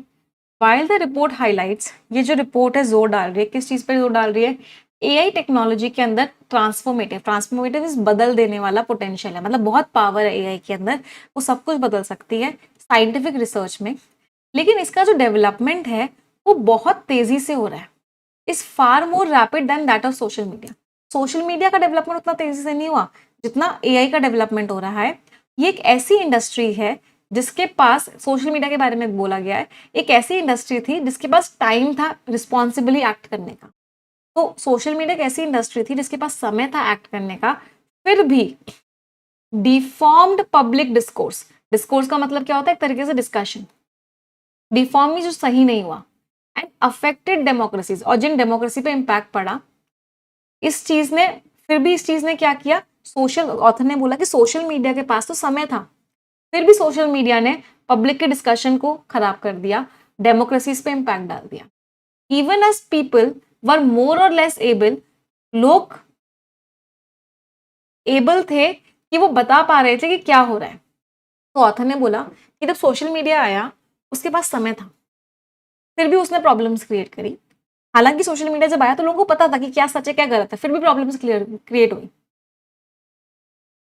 वाइल द रिपोर्ट हाईलाइट्स, ये जो रिपोर्ट है जोर डाल रही है, किस चीज पर जोर डाल रही है? एआई टेक्नोलॉजी के अंदर ट्रांसफॉर्मेटिव, ट्रांसफॉर्मेटिव इज बदल देने वाला पोटेंशियल है, मतलब बहुत पावर है एआई के अंदर, वो सब कुछ बदल सकती है साइंटिफिक रिसर्च में। लेकिन इसका जो डेवलपमेंट है वो बहुत तेजी से हो रहा है, is far more rapid than that of social media. Social media का डेवलपमेंट उतना तेजी से नहीं हुआ जितना एआई का डेवलपमेंट हो रहा है। ये एक ऐसी इंडस्ट्री है जिसके पास, सोशल मीडिया के बारे में बोला गया है, एक ऐसी इंडस्ट्री थी जिसके पास टाइम था रिस्पॉन्सिबली एक्ट करने का। तो सोशल मीडिया एक ऐसी इंडस्ट्री थी जिसके पास समय था एक्ट करने का, फिर भी डिफॉर्म्ड पब्लिक डिस्कोर्स, डिस्कोर्स का मतलब क्या होता है, एक तरीके से डिस्कशन, डिफॉर्म में जो सही नहीं हुआ, एंड अफेक्टेड डेमोक्रेसीज, और जिन डेमोक्रेसी पे इम्पैक्ट पड़ा इस चीज ने, फिर भी इस चीज ने क्या किया, सोशल, ऑथर ने बोला कि सोशल मीडिया के पास तो समय था, फिर भी सोशल मीडिया ने पब्लिक के डिस्कशन को खराब कर दिया, डेमोक्रेसीज पे इम्पैक्ट डाल दिया। इवन एज पीपल वर मोर और लेस एबल, लोग एबल थे कि वो बता पा रहे थे कि क्या हो रहा है। तो ऑथर ने बोला कि जब सोशल मीडिया आया उसके पास समय था, फिर भी उसने प्रॉब्लम्स क्रिएट करी। हालांकि सोशल मीडिया जब आया तो लोगों को पता था कि क्या सच है क्या गलत है, फिर भी प्रॉब्लम्स क्रिएट हुई।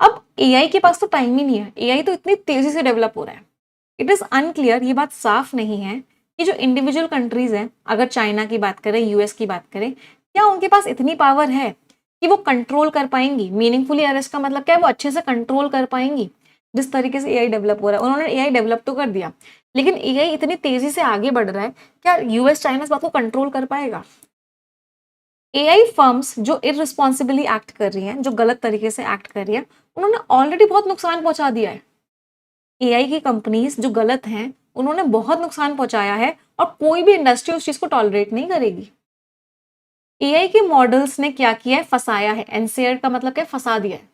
अब एआई के पास तो टाइम ही नहीं है, एआई तो इतनी तेजी से डेवलप हो रहा है, इट इज अनक्लियर, ये बात साफ नहीं है कि जो इंडिविजुअल कंट्रीज हैं, अगर चाइना की बात करें, यूएस की बात करें, क्या उनके पास इतनी पावर है कि वो कंट्रोल कर पाएंगी मीनिंगफुली अरेस्ट का मतलब क्या है, वो अच्छे से कंट्रोल कर पाएंगी जिस तरीके से एआई डेवलप हो रहा है। उन्होंने एआई डेवलप तो कर दिया, लेकिन एआई इतनी तेजी से आगे बढ़ रहा है, क्या यूएस चाइना इस बात को कंट्रोल कर पाएगा? एआई फर्म्स जो इररिस्पॉन्सिबली एक्ट कर रही हैं, जो गलत तरीके से एक्ट कर रही है, उन्होंने ऑलरेडी बहुत नुकसान पहुंचा दिया है। एआई की कंपनीज जो गलत हैं उन्होंने बहुत नुकसान पहुंचाया है और कोई भी इंडस्ट्री उस चीज को टॉलरेट नहीं करेगी। एआई के मॉडल्स ने क्या किया है, फंसाया है। एनसेयर का मतलब क्या है, फंसा दिया है,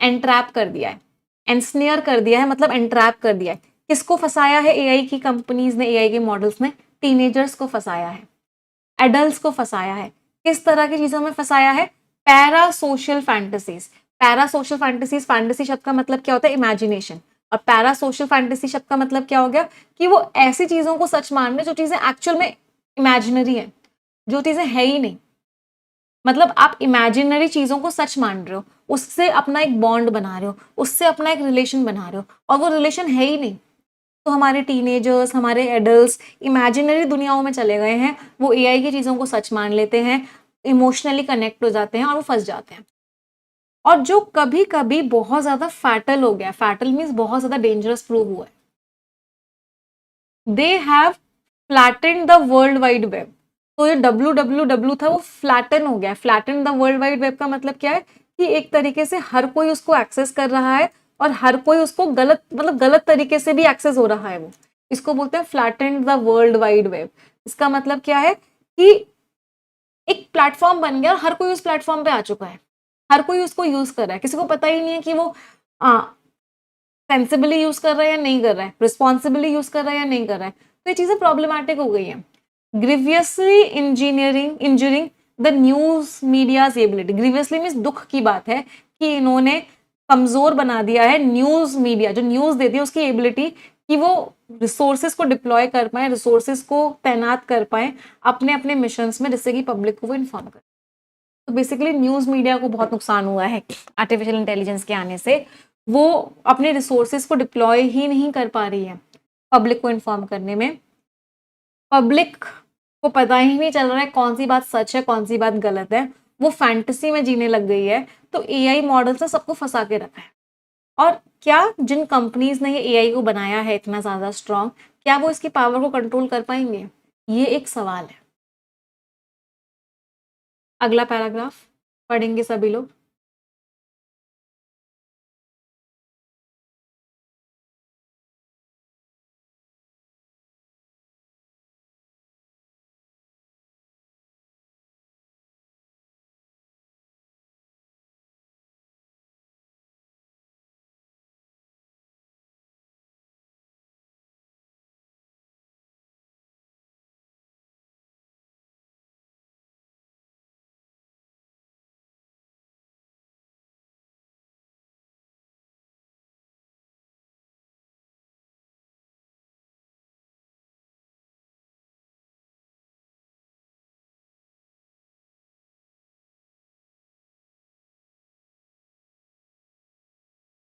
एंट्रैप कर दिया है, एनस्नेयर कर दिया है, मतलब एंट्रैप कर दिया है। किसको फंसाया है एआई की कंपनीज ने, एआई के मॉडल्स ने? टीनेजर्स को फंसाया है, एडल्ट्स को फंसाया है। किस तरह की चीजों में फंसाया है? Para social fantasies. Para social fantasies, fantasy शब्द का मतलब क्या होता है, इमेजिनेशन, और पैरा सोशल फैंटेसी शब्द का मतलब क्या हो गया कि वो ऐसी चीजों को सच मान रहे जो चीजें एक्चुअल में इमेजिनरी है, जो चीजें है ही नहीं। मतलब आप इमेजिनरी चीजों को सच मान रहे हो, उससे अपना एक बॉन्ड बना रहे हो, उससे अपना एक रिलेशन बना रहे हो, और वो रिलेशन है ही नहीं। तो हमारे टीनेजर्स, हमारे एडल्ट्स इमेजिनरी दुनियाओं में चले गए हैं, वो एआई की चीज़ों को सच मान लेते हैं, इमोशनली कनेक्ट हो जाते हैं और वो फंस जाते हैं। और जो कभी कभी बहुत ज़्यादा फैटल हो गया, फैटल मीन्स बहुत ज़्यादा डेंजरस प्रूव हुआ है, they have flattened the world wide web. तो ये डब्ल्यू था वो फ्लैटन हो गया। Flatten the world wide web का मतलब क्या है कि एक तरीके से हर कोई उसको एक्सेस कर रहा है और हर कोई उसको गलत, मतलब गलत तरीके से भी एक्सेस हो रहा है। वो इसको बोलते हैं flattened the world wide web. इसका मतलब क्या है कि एक एक प्लेटफॉर्म बन गया और हर कोई उस प्लेटफॉर्म पे आ चुका है, हर कोई उसको यूज कर रहा है, किसी को पता ही नहीं है कि वो सेंसिबली यूज कर रहा है या नहीं कर रहा है, रिस्पॉन्सिबली यूज कर रहा है या नहीं कर रहा है। तो ये चीजें प्रॉब्लमैटिक हो गई है। Grievously injuring the news media's ability. Grievously means दुख की बात है कि इन्होंने कमजोर बना दिया है न्यूज मीडिया, जो न्यूज देती है उसकी एबिलिटी, कि वो रिसोर्सेज को डिप्लॉय कर पाए, रिसोर्सेज को तैनात कर पाए अपने अपने मिशंस में, जिससे कि पब्लिक को वो इन्फॉर्म करे। तो बेसिकली न्यूज मीडिया को बहुत नुकसान हुआ है आर्टिफिशियल इंटेलिजेंस के आने से। वो अपने रिसोर्सेज को डिप्लॉय ही नहीं कर पा रही है पब्लिक को इन्फॉर्म करने में। पब्लिक को पता ही नहीं चल रहा है कौन सी बात सच है, कौन सी बात गलत है, वो फैंटेसी में जीने लग गई है। तो एआई मॉडल्स ने सबको फंसा के रखा है। और क्या जिन कंपनीज ने ये एआई को बनाया है इतना ज्यादा स्ट्रांग, क्या वो इसकी पावर को कंट्रोल कर पाएंगे? ये एक सवाल है। अगला पैराग्राफ पढ़ेंगे सभी लोग।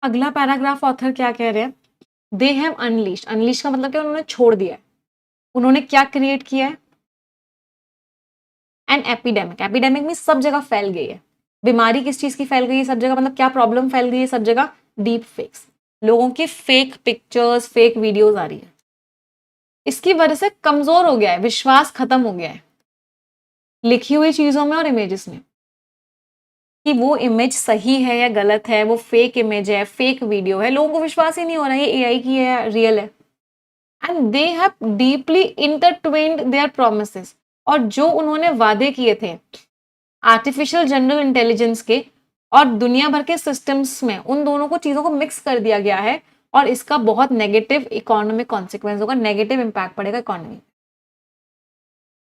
अगला पैराग्राफ ऑथर क्या कह रहे हैं? They have unleash. अनलीश का मतलब क्या? उन्होंने छोड़ दिया है। उन्होंने क्या क्रिएट किया है? An epidemic. एपिडेमिक में सब जगह फैल गई है। बीमारी किस चीज की फैल गई है सब जगह? मतलब क्या प्रॉब्लम फैल गई है सब जगह? Deep fakes. लोगों की फेक पिक्चर्स, फेक वीडियोस आ रही है। इसकी वजह से कमजोर हो गया है, विश्वास खत्म हो गया है लिखी हुई चीजों में और इमेजेस में, कि वो इमेज सही है या गलत है, वो फेक इमेज है, फेक वीडियो है। लोगों को विश्वास ही नहीं हो रहा है ये एआई की है, रियल है। And they have deeply intertwined their promises. और जो उन्होंने वादे किए थे आर्टिफिशियल जनरल इंटेलिजेंस के और दुनिया भर के सिस्टम्स में, उन दोनों को चीजों को मिक्स कर दिया गया है। और इसका बहुत नेगेटिव इकोनॉमिक कॉन्सिक्वेंस होगा, नेगेटिव इंपैक्ट पड़ेगा इकोनॉमी।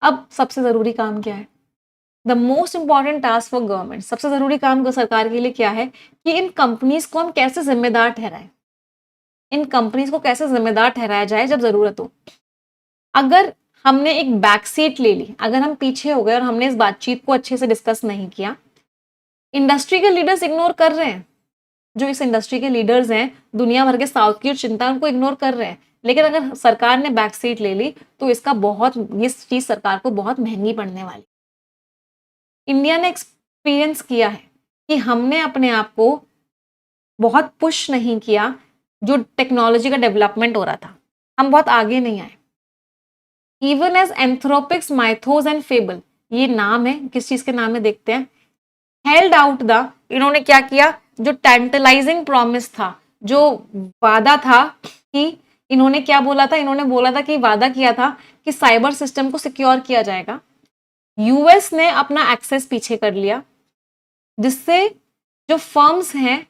अब सबसे जरूरी काम क्या है? The most important task for government. सबसे जरूरी काम सरकार के लिए क्या है? कि इन कंपनीज को हम कैसे जिम्मेदार ठहराएं, इन कंपनीज को कैसे जिम्मेदार ठहराया जाए जब जरूरत हो। अगर हमने एक बैक सीट ले ली, अगर हम पीछे हो गए और हमने इस बातचीत को अच्छे से डिस्कस नहीं किया, इंडस्ट्री के लीडर्स इग्नोर कर रहे हैं। जो इस इंडस्ट्री के लीडर्स हैं, दुनिया भर के साउथ की चिंता, उनको इग्नोर कर रहे हैं। लेकिन अगर सरकार ने बैक सीट ले ली तो इसका बहुत, ये चीज सरकार को बहुत महंगी पड़ने वाली। इंडिया ने एक्सपीरियंस किया है कि हमने अपने आप को बहुत पुश नहीं किया। जो टेक्नोलॉजी का डेवलपमेंट हो रहा था, हम बहुत आगे नहीं आए। Even as Anthropic's, Mythos and fable, ये नाम है, किस चीज के नाम है देखते हैं। हेल्ड आउट द, इन्होंने क्या किया? जो टेंटलाइजिंग प्रॉमिस था, जो वादा था, कि इन्होंने क्या बोला था? इन्होंने बोला था कि वादा किया था कि साइबर सिस्टम को सिक्योर किया जाएगा। यूएस ने अपना एक्सेस पीछे कर लिया, जिससे जो फर्म्स हैं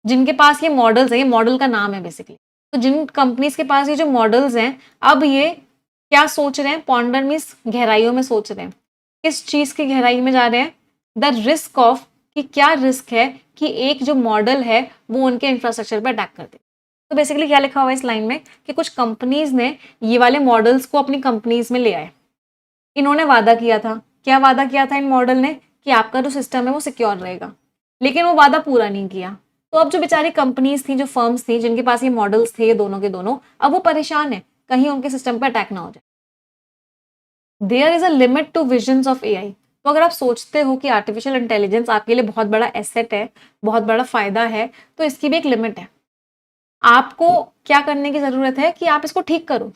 जिनके पास ये मॉडल्स है, ये मॉडल का नाम है बेसिकली, तो जिन कंपनीज के पास ये जो मॉडल्स हैं, अब ये क्या सोच रहे हैं? पॉन्डर मीन्स गहराइयों में सोच रहे हैं। किस चीज की गहराई में जा रहे हैं? द रिस्क ऑफ, कि क्या रिस्क है कि एक जो मॉडल है वो उनके इंफ्रास्ट्रक्चर पर अटैक कर दे। तो बेसिकली क्या लिखा हुआ है इस लाइन में? कि कुछ कंपनीज ने ये वाले मॉडल्स को अपनी कंपनीज में ले आए। इन्होंने वादा किया था, क्या वादा किया था इन मॉडल ने? कि आपका जो सिस्टम है वो सिक्योर रहेगा, लेकिन वो वादा पूरा नहीं किया। तो अब जो बेचारी कंपनीज थी, जो फर्म्स थी, जिनके पास ये मॉडल्स थे, दोनों के दोनों, अब वो परेशान है कहीं उनके सिस्टम पर अटैक ना हो जाए। There is a limit to visions of AI. तो अगर आप सोचते हो कि आर्टिफिशियल इंटेलिजेंस आपके लिए बहुत बड़ा एसेट है, बहुत बड़ा फायदा है, तो इसकी भी एक लिमिट है। आपको क्या करने की जरूरत है? कि आप इसको ठीक करो।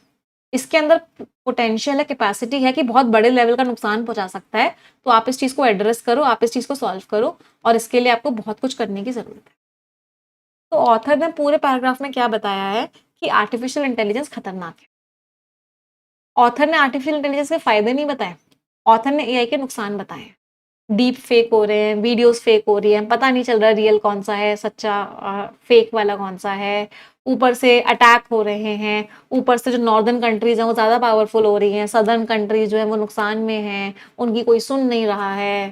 इसके अंदर पोटेंशियल है, कैपेसिटी है कि बहुत बड़े लेवल का नुकसान पहुंचा सकता है। तो आप इस चीज को एड्रेस करो, आप इस चीज को सॉल्व करो, और इसके लिए आपको बहुत कुछ करने की जरूरत है। तो ऑथर ने पूरे पैराग्राफ में क्या बताया है? कि आर्टिफिशियल इंटेलिजेंस खतरनाक है। ऑथर ने आर्टिफिशियल इंटेलिजेंस के फायदे नहीं बताए, ऑथर ने एआई के नुकसान बताए। डीप फेक हो रहे हैं, वीडियोस फेक हो रही हैं, पता नहीं चल रहा रियल कौन सा है, सच्चा फेक वाला कौन सा है। ऊपर से अटैक हो रहे हैं, ऊपर से जो नॉर्दर्न कंट्रीज हैं वो ज़्यादा पावरफुल हो रही हैं, सदर्न कंट्रीज जो है वो नुकसान में हैं, उनकी कोई सुन नहीं रहा है।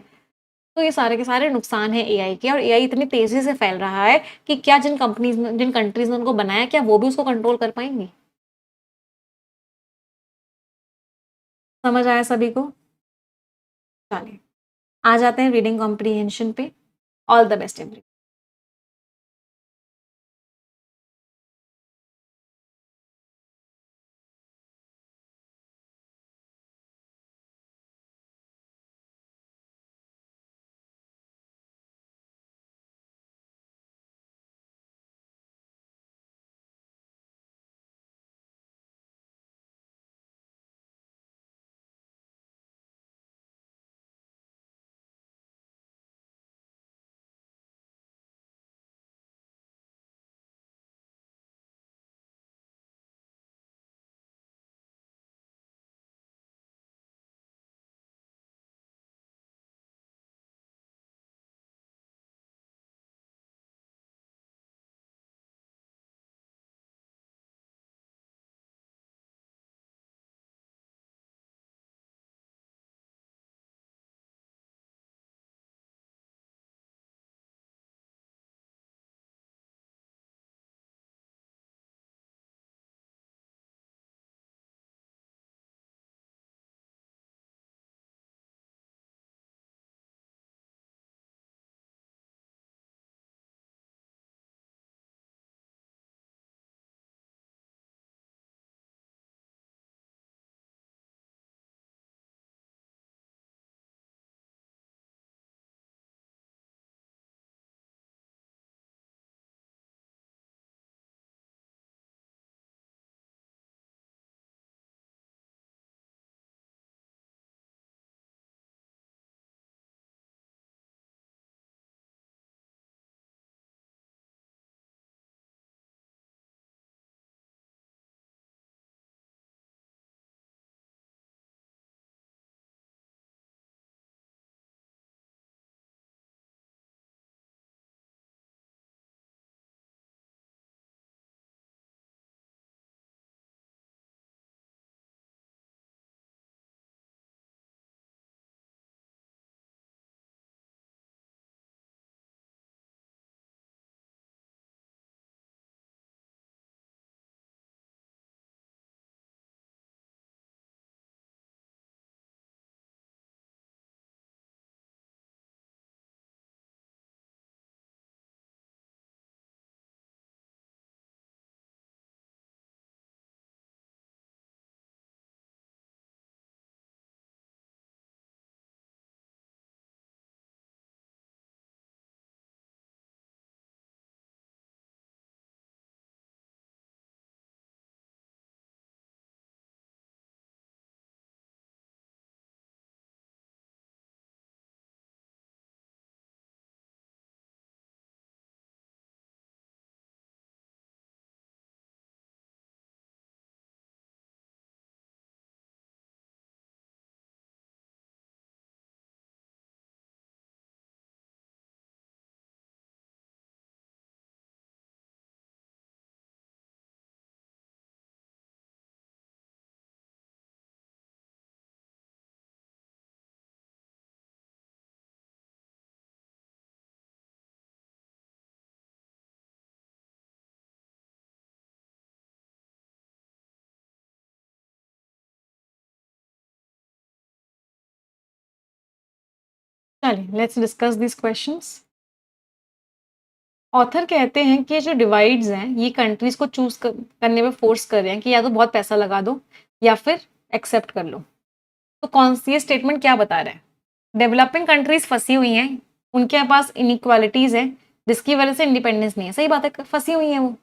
तो ये सारे के सारे नुकसान हैं एआई के, और एआई इतनी तेज़ी से फैल रहा है कि क्या जिन कंट्रीज ने उनको बनाया, क्या वो भी उसको कंट्रोल कर पाएंगी? समझ आया सभी को? चलिए, आ जाते हैं रीडिंग कॉम्प्रीहेंशन पे। All the best every. चलिए, let's discuss this questions. Author कहते हैं कि जो डिवाइड्स हैं ये कंट्रीज को करने में फोर्स कर रहे हैं कि या तो बहुत पैसा लगा दो या फिर एक्सेप्ट कर लो। तो कौन सी ये स्टेटमेंट क्या बता रहा है? डेवलपिंग कंट्रीज फंसी हुई हैं, उनके पास इनइक्वालिटीज है जिसकी वजह से इंडिपेंडेंस नहीं है। सही बात है, फंसी हुई है वो,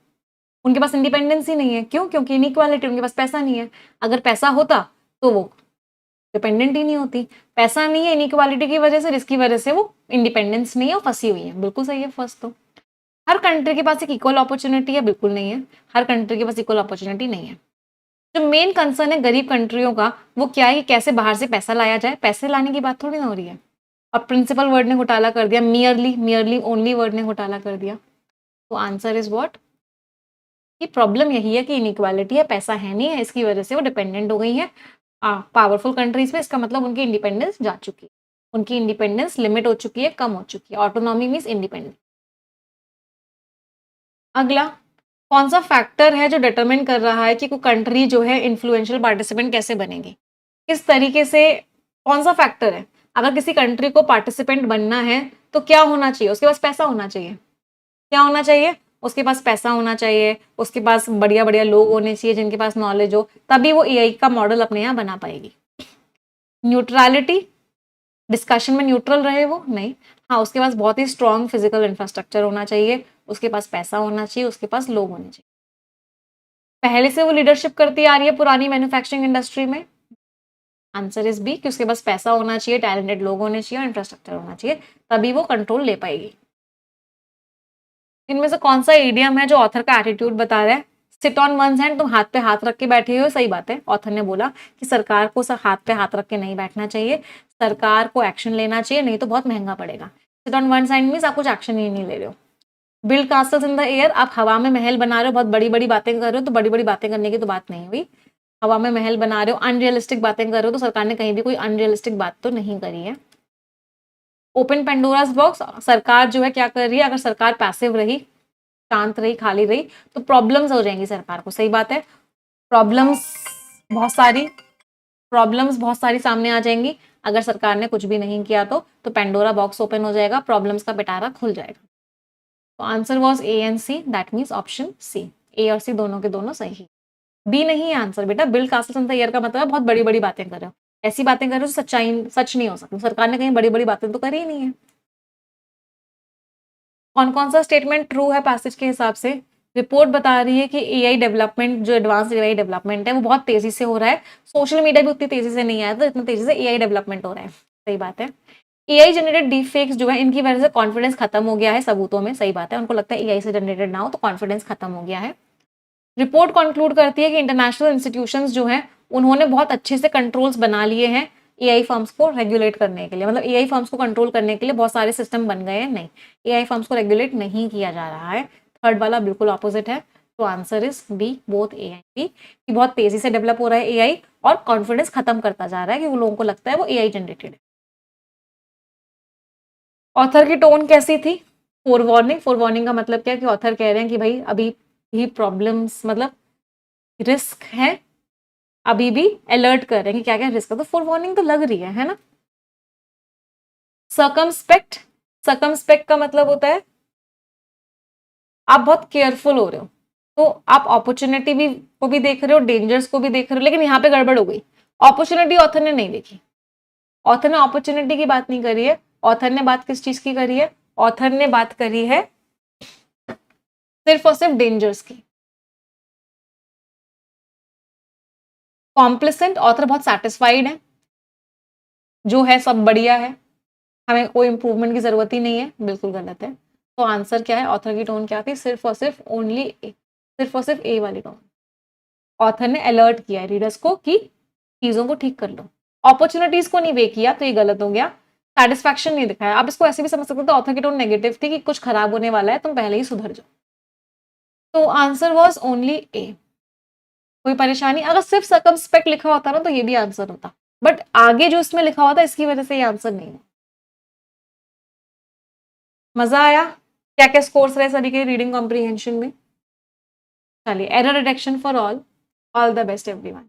उनके पास इंडिपेंडेंस ही नहीं है। क्यों? क्योंकि इनइक्वालिटी, उनके पास पैसा नहीं है। अगर पैसा होता तो वो डिपेंडेंट ही नहीं होती। पैसा नहीं है इनइक्वालिटी की वजह से, जिसकी वजह से वो इंडिपेंडेंस नहीं है और फंसी हुई है। बिल्कुल सही है फर्स्ट तो। हर कंट्री के पास एक इक्वल अपॉर्चुनिटी है? बिल्कुल नहीं है, हर कंट्री के पास इक्वल अपॉर्चुनिटी नहीं है। जो मेन कंसर्न है गरीब कंट्रियों का वो क्या है कि कैसे बाहर से पैसा लाया जाए। पैसे लाने की बात थोड़ी ना हो रही है। अब प्रिंसिपल वर्ड ने घोटाला कर दिया, मियरली ओनली वर्ड ने घोटाला कर दिया। तो आंसर इज व्हाट, कि प्रॉब्लम यही है कि इनइक्वालिटी है, पैसा है नहीं है, इसकी वजह से वो डिपेंडेंट हो गई है पावरफुल कंट्रीज पे। इसका मतलब उनकी इंडिपेंडेंस जा चुकी है, उनकी इंडिपेंडेंस लिमिट हो चुकी है, कम हो चुकी है। Autonomy means independence. अगला, कौन सा फैक्टर है जो डिटरमिन कर रहा है कि कोई कंट्री जो है इन्फ्लुएंशियल पार्टिसिपेंट कैसे बनेगी, किस तरीके से, कौन सा फैक्टर है। अगर किसी कंट्री को पार्टिसिपेंट बनना है तो क्या होना चाहिए, उसके पास पैसा होना चाहिए। क्या होना चाहिए, उसके पास पैसा होना चाहिए, उसके पास बढ़िया बढ़िया लोग होने चाहिए जिनके पास नॉलेज हो, तभी वो एआई का मॉडल अपने यहाँ बना पाएगी। न्यूट्रलिटी, डिस्कशन में न्यूट्रल रहे वो, नहीं। हाँ, उसके पास बहुत ही स्ट्रॉन्ग फिजिकल इंफ्रास्ट्रक्चर होना चाहिए, उसके पास पैसा होना चाहिए, उसके पास लोग होने चाहिए। पहले से वो लीडरशिप करती आ रही है पुरानी मैन्युफैक्चरिंग इंडस्ट्री में। आंसर इज बी, कि उसके पास पैसा होना चाहिए, टैलेंटेड लोग होने चाहिए और इंफ्रास्ट्रक्चर होना चाहिए, तभी वो कंट्रोल ले पाएगी। इनमें से कौन सा इडियम है जो ऑथर का एटीट्यूड बता रहा है। सिट ऑन वन हैंड, तुम हाथ पे हाथ रख के बैठे हो, सही बात है। ऑथर ने बोला कि सरकार को हाथ पे हाथ रख के नहीं बैठना चाहिए, सरकार को एक्शन लेना चाहिए, नहीं तो बहुत महंगा पड़ेगा। Sit on one side means आप कुछ एक्शन ही नहीं ले रहे हो। बिल्ड कास्टल्स इन द एयर, आप हवा में महल बना रहे हो, बहुत बड़ी बड़ी बातें कर रहे हो, तो बड़ी बड़ी बातें करने की तो बात नहीं हुई। हवा में महल बना रहे हो, अनरियलिस्टिक बातें कर रहे हो, तो सरकार ने कहीं भी कोई अनरियलिस्टिक बात तो नहीं करी है। ओपन पेंडोरास बॉक्स, सरकार जो है क्या कर रही है, अगर सरकार पैसिव रही, शांत रही, खाली रही, तो प्रॉब्लम्स हो जाएंगी सरकार को, सही बात है। प्रॉब्लम्स बहुत सारी प्रॉब्लम्स बहुत सारी सामने आ जाएंगी अगर सरकार ने कुछ भी नहीं किया तो पेंडोरा बॉक्स ओपन हो जाएगा, प्रॉब्लम्स का पिटारा खुल जाएगा। तो answer was A and C, that means option C. A और सी दोनों के दोनों सही। बी नहीं है आंसर बेटा। बिल्ड कास्टल्स इन द एयर का मतलब है बहुत बड़ी बड़ी बातें कर रहे हो, ऐसी बातें कर रहे हो जो सच्चाई सच नहीं हो सकती। सरकार ने कहीं बड़ी बड़ी बातें तो करी ही नहीं है। कौन कौन सा स्टेटमेंट ट्रू है पैसेज के हिसाब से। रिपोर्ट बता रही है कि एआई डेवलपमेंट, जो एडवांस एआई डेवलपमेंट है वो बहुत तेजी से हो रहा है, सोशल मीडिया भी उतनी तेजी से नहीं आया तो इतनी तेजी से एआई डेवलपमेंट हो रहा है, सही बात है। एआई जनरेटेड डीप फेक्स जो है इनकी वजह से कॉन्फिडेंस खत्म हो गया है सबूतों में, सही बात है। उनको लगता है एआई से जनरेटेड ना हो तो कॉन्फिडेंस खत्म हो गया है। रिपोर्ट कंक्लूड करती है कि इंटरनेशनल इंस्टीट्यूशंस जो हैं उन्होंने बहुत अच्छे से कंट्रोल्स बना लिए हैं एआई फर्म्स को रेगुलेट करने के लिए, मतलब एआई फर्म्स को कंट्रोल करने के लिए बहुत सारे सिस्टम बन गए हैं। नहीं, एआई फर्म्स को रेगुलेट नहीं किया जा रहा है। थर्ड वाला बिल्कुल ऑपोजिट है। तो answer is B, both A and B, कि बहुत तेजी से डेवलप हो रहा है एआई और कॉन्फिडेंस खत्म करता जा रहा है कि वो लोगों को लगता है वो एआई जनरेटेड है। ऑथर की टोन कैसी थी, फोर वार्निंग। फोर वार्निंग का मतलब क्या है कि ऑथर कह रहे हैं कि भाई अभी भी प्रॉब्लम्स, मतलब रिस्क है, अभी भी अलर्ट कर रहे हैं कि क्या क्या रिस्क है, तो फोर वार्निंग तो लग रही है ना। सर्कमस्पेक्ट, सर्कमस्पेक्ट का मतलब होता है आप बहुत केयरफुल हो रहे हो, तो आप अपॉर्चुनिटी भी को भी देख रहे हो, डेंजर्स को भी देख रहे हो, लेकिन यहाँ पे गड़बड़ हो गई। अपॉर्चुनिटी ऑथर ने नहीं देखी, ऑथर ने अपॉर्चुनिटी की बात नहीं करी है। ऑथर ने बात किस चीज की करी है, ऑथर ने बात करी है सिर्फ और सिर्फ डेंजर्स की। कॉम्प्लिसेंट, ऑथर बहुत सेटिस्फाइड है, जो है सब बढ़िया है, हमें कोई इंप्रूवमेंट की जरूरत ही नहीं है, बिल्कुल गलत है। तो आंसर क्या है, ऑथर की टोन क्या थी, सिर्फ और सिर्फ ओनली ए, सिर्फ और सिर्फ ए वाली टोन। ऑथर ने अलर्ट किया है रीडर्स को कि चीजों को ठीक कर लो, अपॉर्चुनिटीज को नहीं वे किया, तो ये गलत हो गया। सेटिस्फैक्शन नहीं दिखाया, आप इसको ऐसे भी समझ सकते हो, ऑथर की टोन नेगेटिव थी कि कुछ खराब होने वाला है, तुम पहले ही सुधर जाओ। तो आंसर वॉज ओनली ए। कोई परेशानी, अगर सिर्फ सर्कमस्पेक्ट लिखा होता ना तो ये भी आंसर होता, बट आगे जो इसमें लिखा हुआ था इसकी वजह से ये आंसर नहीं है। मजा आया। क्या क्या स्कोर्स रहे सभी के रीडिंग कॉम्प्रीहेंशन में। चलिए, error detection for all the best everyone.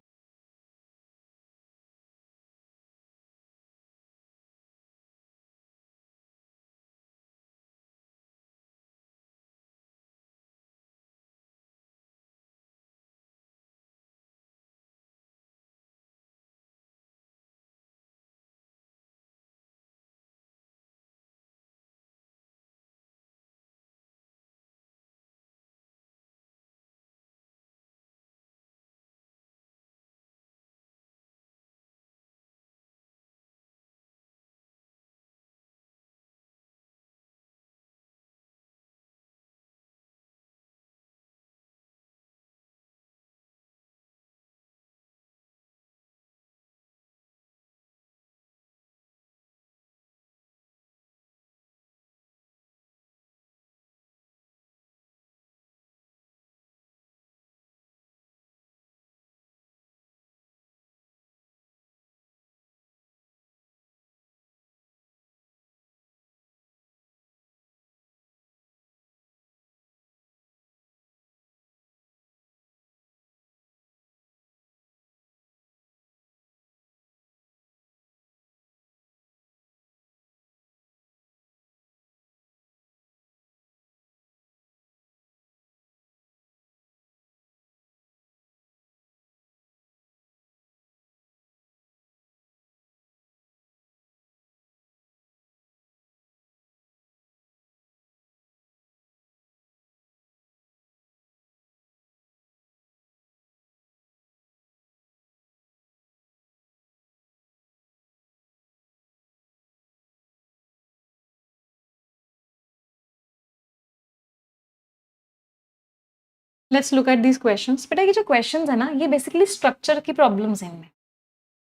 Let's look at these questions. बेटा ये जो क्वेश्चंस है ना, ये बेसिकली स्ट्रक्चर की प्रॉब्लम्स हैं इनमें।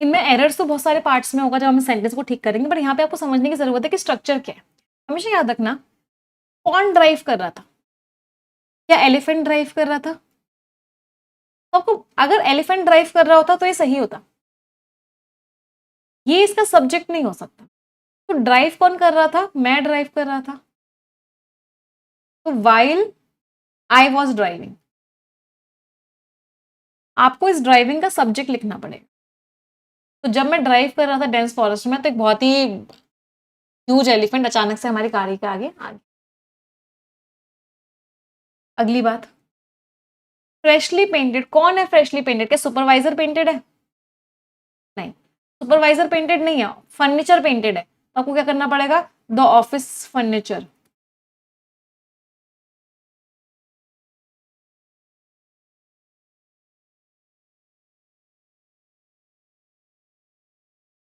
इनमें एरर्स तो बहुत सारे पार्ट्स में होगा जब हम सेंटेंस को ठीक करेंगे, बट यहाँ पे आपको समझने की जरूरत है कि स्ट्रक्चर क्या है। हमेशा याद रखना, कौन ड्राइव कर रहा था? क्या एलिफेंट ड्राइव कर रहा था? तो आपको, अगर एलिफेंट ड्राइव कर रहा होता तो ये सही होता, ये इसका सब्जेक्ट नहीं हो सकता। तो ड्राइव कौन कर रहा था? मैं ड्राइव कर रहा था। तो वाइल आई वॉज ड्राइविंग, आपको इस ड्राइविंग का सब्जेक्ट लिखना पड़ेगा। तो जब मैं ड्राइव कर रहा था डेंस फॉरेस्ट में, तो एक बहुत ही ह्यूज एलिफेंट अचानक से हमारी गाड़ी के आगे आ गया। अगली बात, फ्रेशली पेंटेड, कौन है फ्रेशली पेंटेड? क्या सुपरवाइजर पेंटेड है? नहीं, सुपरवाइजर पेंटेड नहीं है, फर्नीचर पेंटेड है। तो आपको क्या करना पड़ेगा? The office furniture.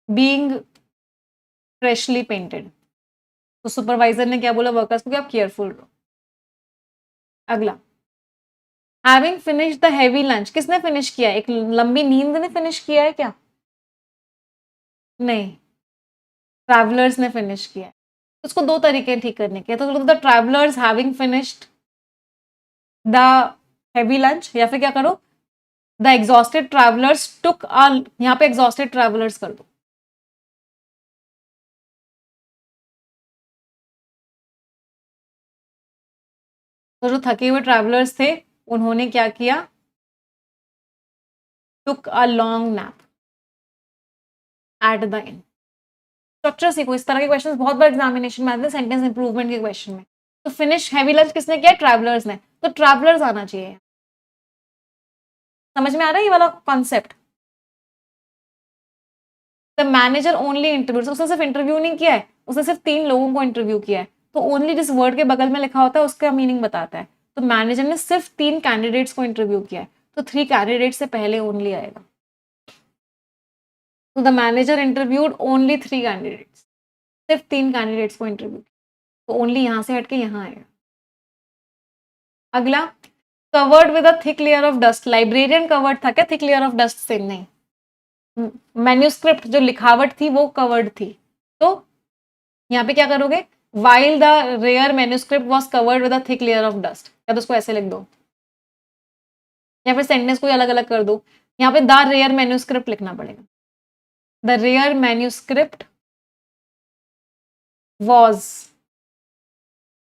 Being freshly painted. तो सुपरवाइजर ने क्या बोला वर्कर्स को कि आप केयरफुल रहो। अगला, having finish the heavy lunch, किसने फिनिश किया? एक लंबी नींद ने फिनिश किया है क्या? नहीं, ट्रैवलर्स ने फिनिश किया है। उसको दो तरीके ठीक करने के, तो the travellers having finished the heavy lunch, या फिर क्या करो, द एग्जॉस्टेड ट्रैवलर्स टुक अ, यहाँ पे एग्जॉस्टेड ट्रैवलर्स कर दो। तो जो थके हुए ट्रैवलर्स थे उन्होंने क्या किया? Took a long nap at the end. Structure सीखो, इस तरह के क्वेश्चन बहुत बार एग्जामिनेशन में आते हैं, सेंटेंस इंप्रूवमेंट के क्वेश्चन में। तो फिनिश हैवी लंच किसने किया? ट्रैवलर्स ने। तो ट्रैवलर्स आना चाहिए। समझ में आ रहा है ये वाला concept? The manager only interview, उसने सिर्फ इंटरव्यू नहीं किया है, उसने सिर्फ 3 लोगों को इंटरव्यू किया है। तो ओनली जिस वर्ड के बगल में लिखा होता है उसका मीनिंग बताता है। तो मैनेजर ने सिर्फ 3 कैंडिडेट्स को इंटरव्यू किया है, तो 3 कैंडिडेट से पहले ओनली आएगा। तो the manager interviewed only 3 candidates, सिर्फ 3 कैंडिडेट्स को इंटरव्यू, तो ओनली यहां से हटके यहां आएगा। अगला, covered with a thick layer of dust, librarian covered था क्या थिक लेयर ऑफ डस्ट से? नहीं, मैन्यूस्क्रिप्ट जो लिखावट थी वो कवर्ड थी। तो यहाँ पे क्या करोगे? While the rare manuscript was covered with a thick layer of dust, या तो उसको ऐसे लिख दो, या फिर सेंटेंस को अलग अलग कर दो। यहाँ पे द रेयर मैन्यूस्क्रिप्ट लिखना पड़ेगा। The rare manuscript was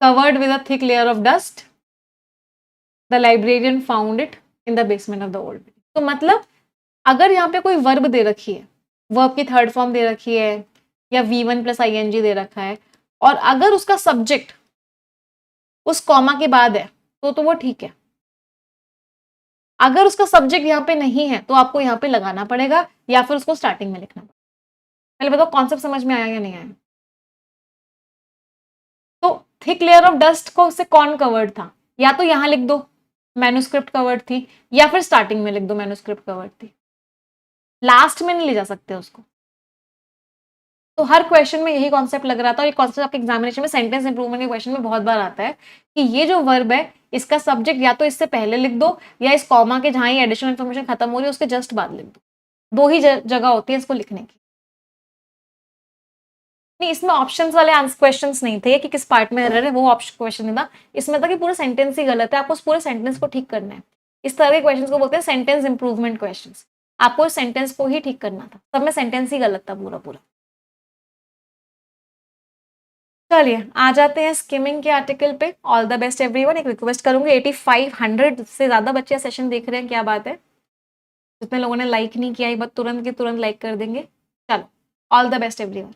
covered with a thick layer of dust, the librarian found it in the basement of the old. तो मतलब, अगर यहाँ पे कोई वर्ब दे रखी है, वर्ब की थर्ड फॉर्म दे रखी है, या V1 प्लस ING दे रखा है, और अगर उसका सब्जेक्ट उस कॉमा के बाद है तो वो ठीक है। अगर उसका सब्जेक्ट यहाँ पे नहीं है तो आपको यहाँ पे लगाना पड़ेगा, या फिर उसको स्टार्टिंग में लिखना पड़ेगा। पहले बताओ कॉन्सेप्ट समझ में आया या नहीं आया? तो थिक लेयर ऑफ डस्ट को से कौन कवर्ड था? या तो यहां लिख दो मैन्युस्क्रिप्ट कवर्ड थी, या फिर स्टार्टिंग में लिख दो मैन्युस्क्रिप्ट कवर्ड थी। लास्ट में नहीं ले जा सकते उसको। तो हर क्वेश्चन में यही कॉन्सेप्ट लग रहा था, और ये कॉन्सेप्ट आपके एग्जामिनेशन में सेंटेंस इंप्रूवमेंट के क्वेश्चन में बहुत बार आता है कि ये जो वर्ब है इसका सब्जेक्ट या तो इससे पहले लिख दो, या इस कॉमा के जहां ये एडिशनल इन्फॉर्मेशन खत्म हो रही है उसके जस्ट बाद लिख दो। दो ही जगह होती है इसको लिखने की। नहीं, इसमें ऑप्शंस वाले आंसर क्वेश्चंस नहीं थे कि किस पार्ट में एरर है, वो ऑप्शन क्वेश्चन नहीं था। इसमें था कि पूरा सेंटेंस ही गलत है, आपको उस पूरे सेंटेंस को ठीक करना है। इस तरह के क्वेश्चंस को बोलते हैं सेंटेंस इंप्रूवमेंट क्वेश्चंस। आपको इस सेंटेंस को ही ठीक करना था, सब में सेंटेंस ही गलत था पूरा पूरा। चलिए आ जाते हैं स्किमिंग के आर्टिकल पे। All the best everyone. एक रिक्वेस्ट करूंगी, 8500 से ज्यादा बच्चे सेशन देख रहे हैं, क्या बात है? जितने लोगों ने लाइक नहीं किया है तुरंत के तुरंत लाइक कर देंगे। चलो, ऑल द बेस्ट एवरीवन।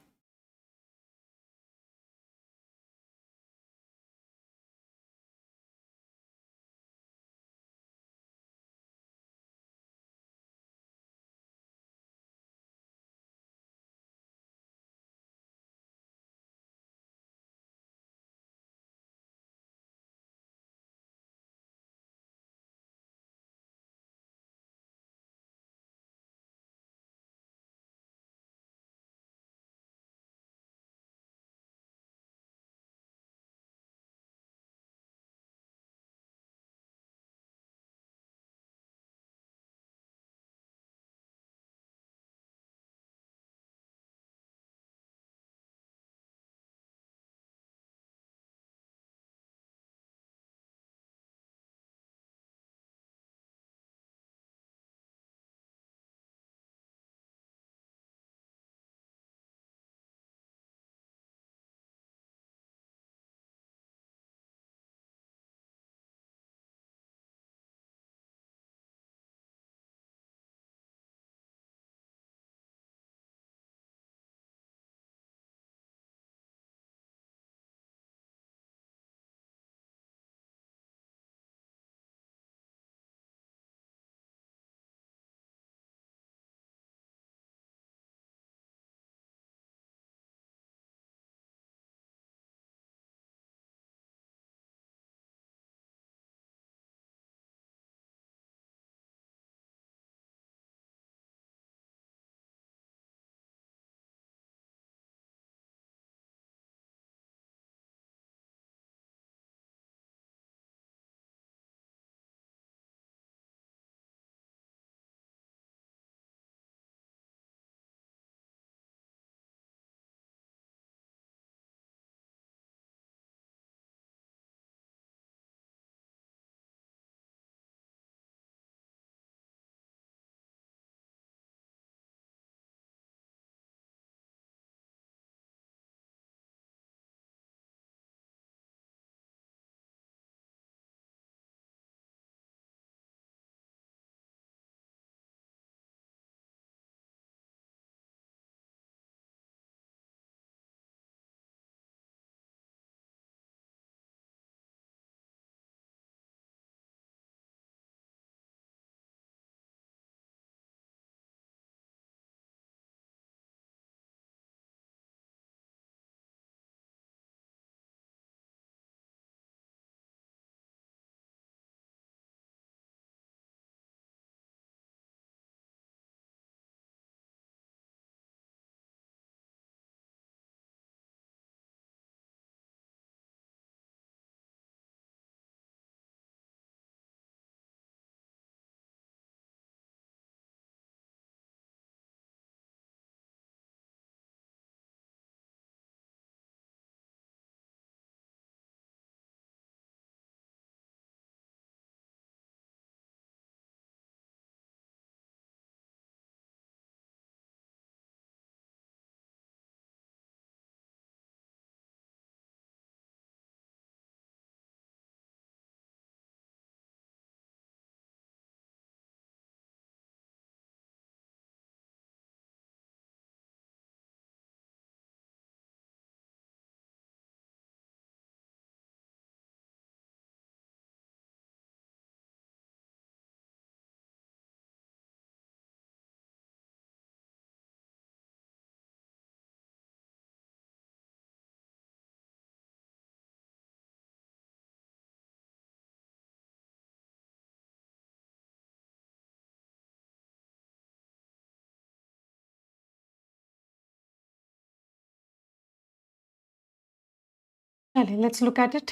चलिए let's look at it.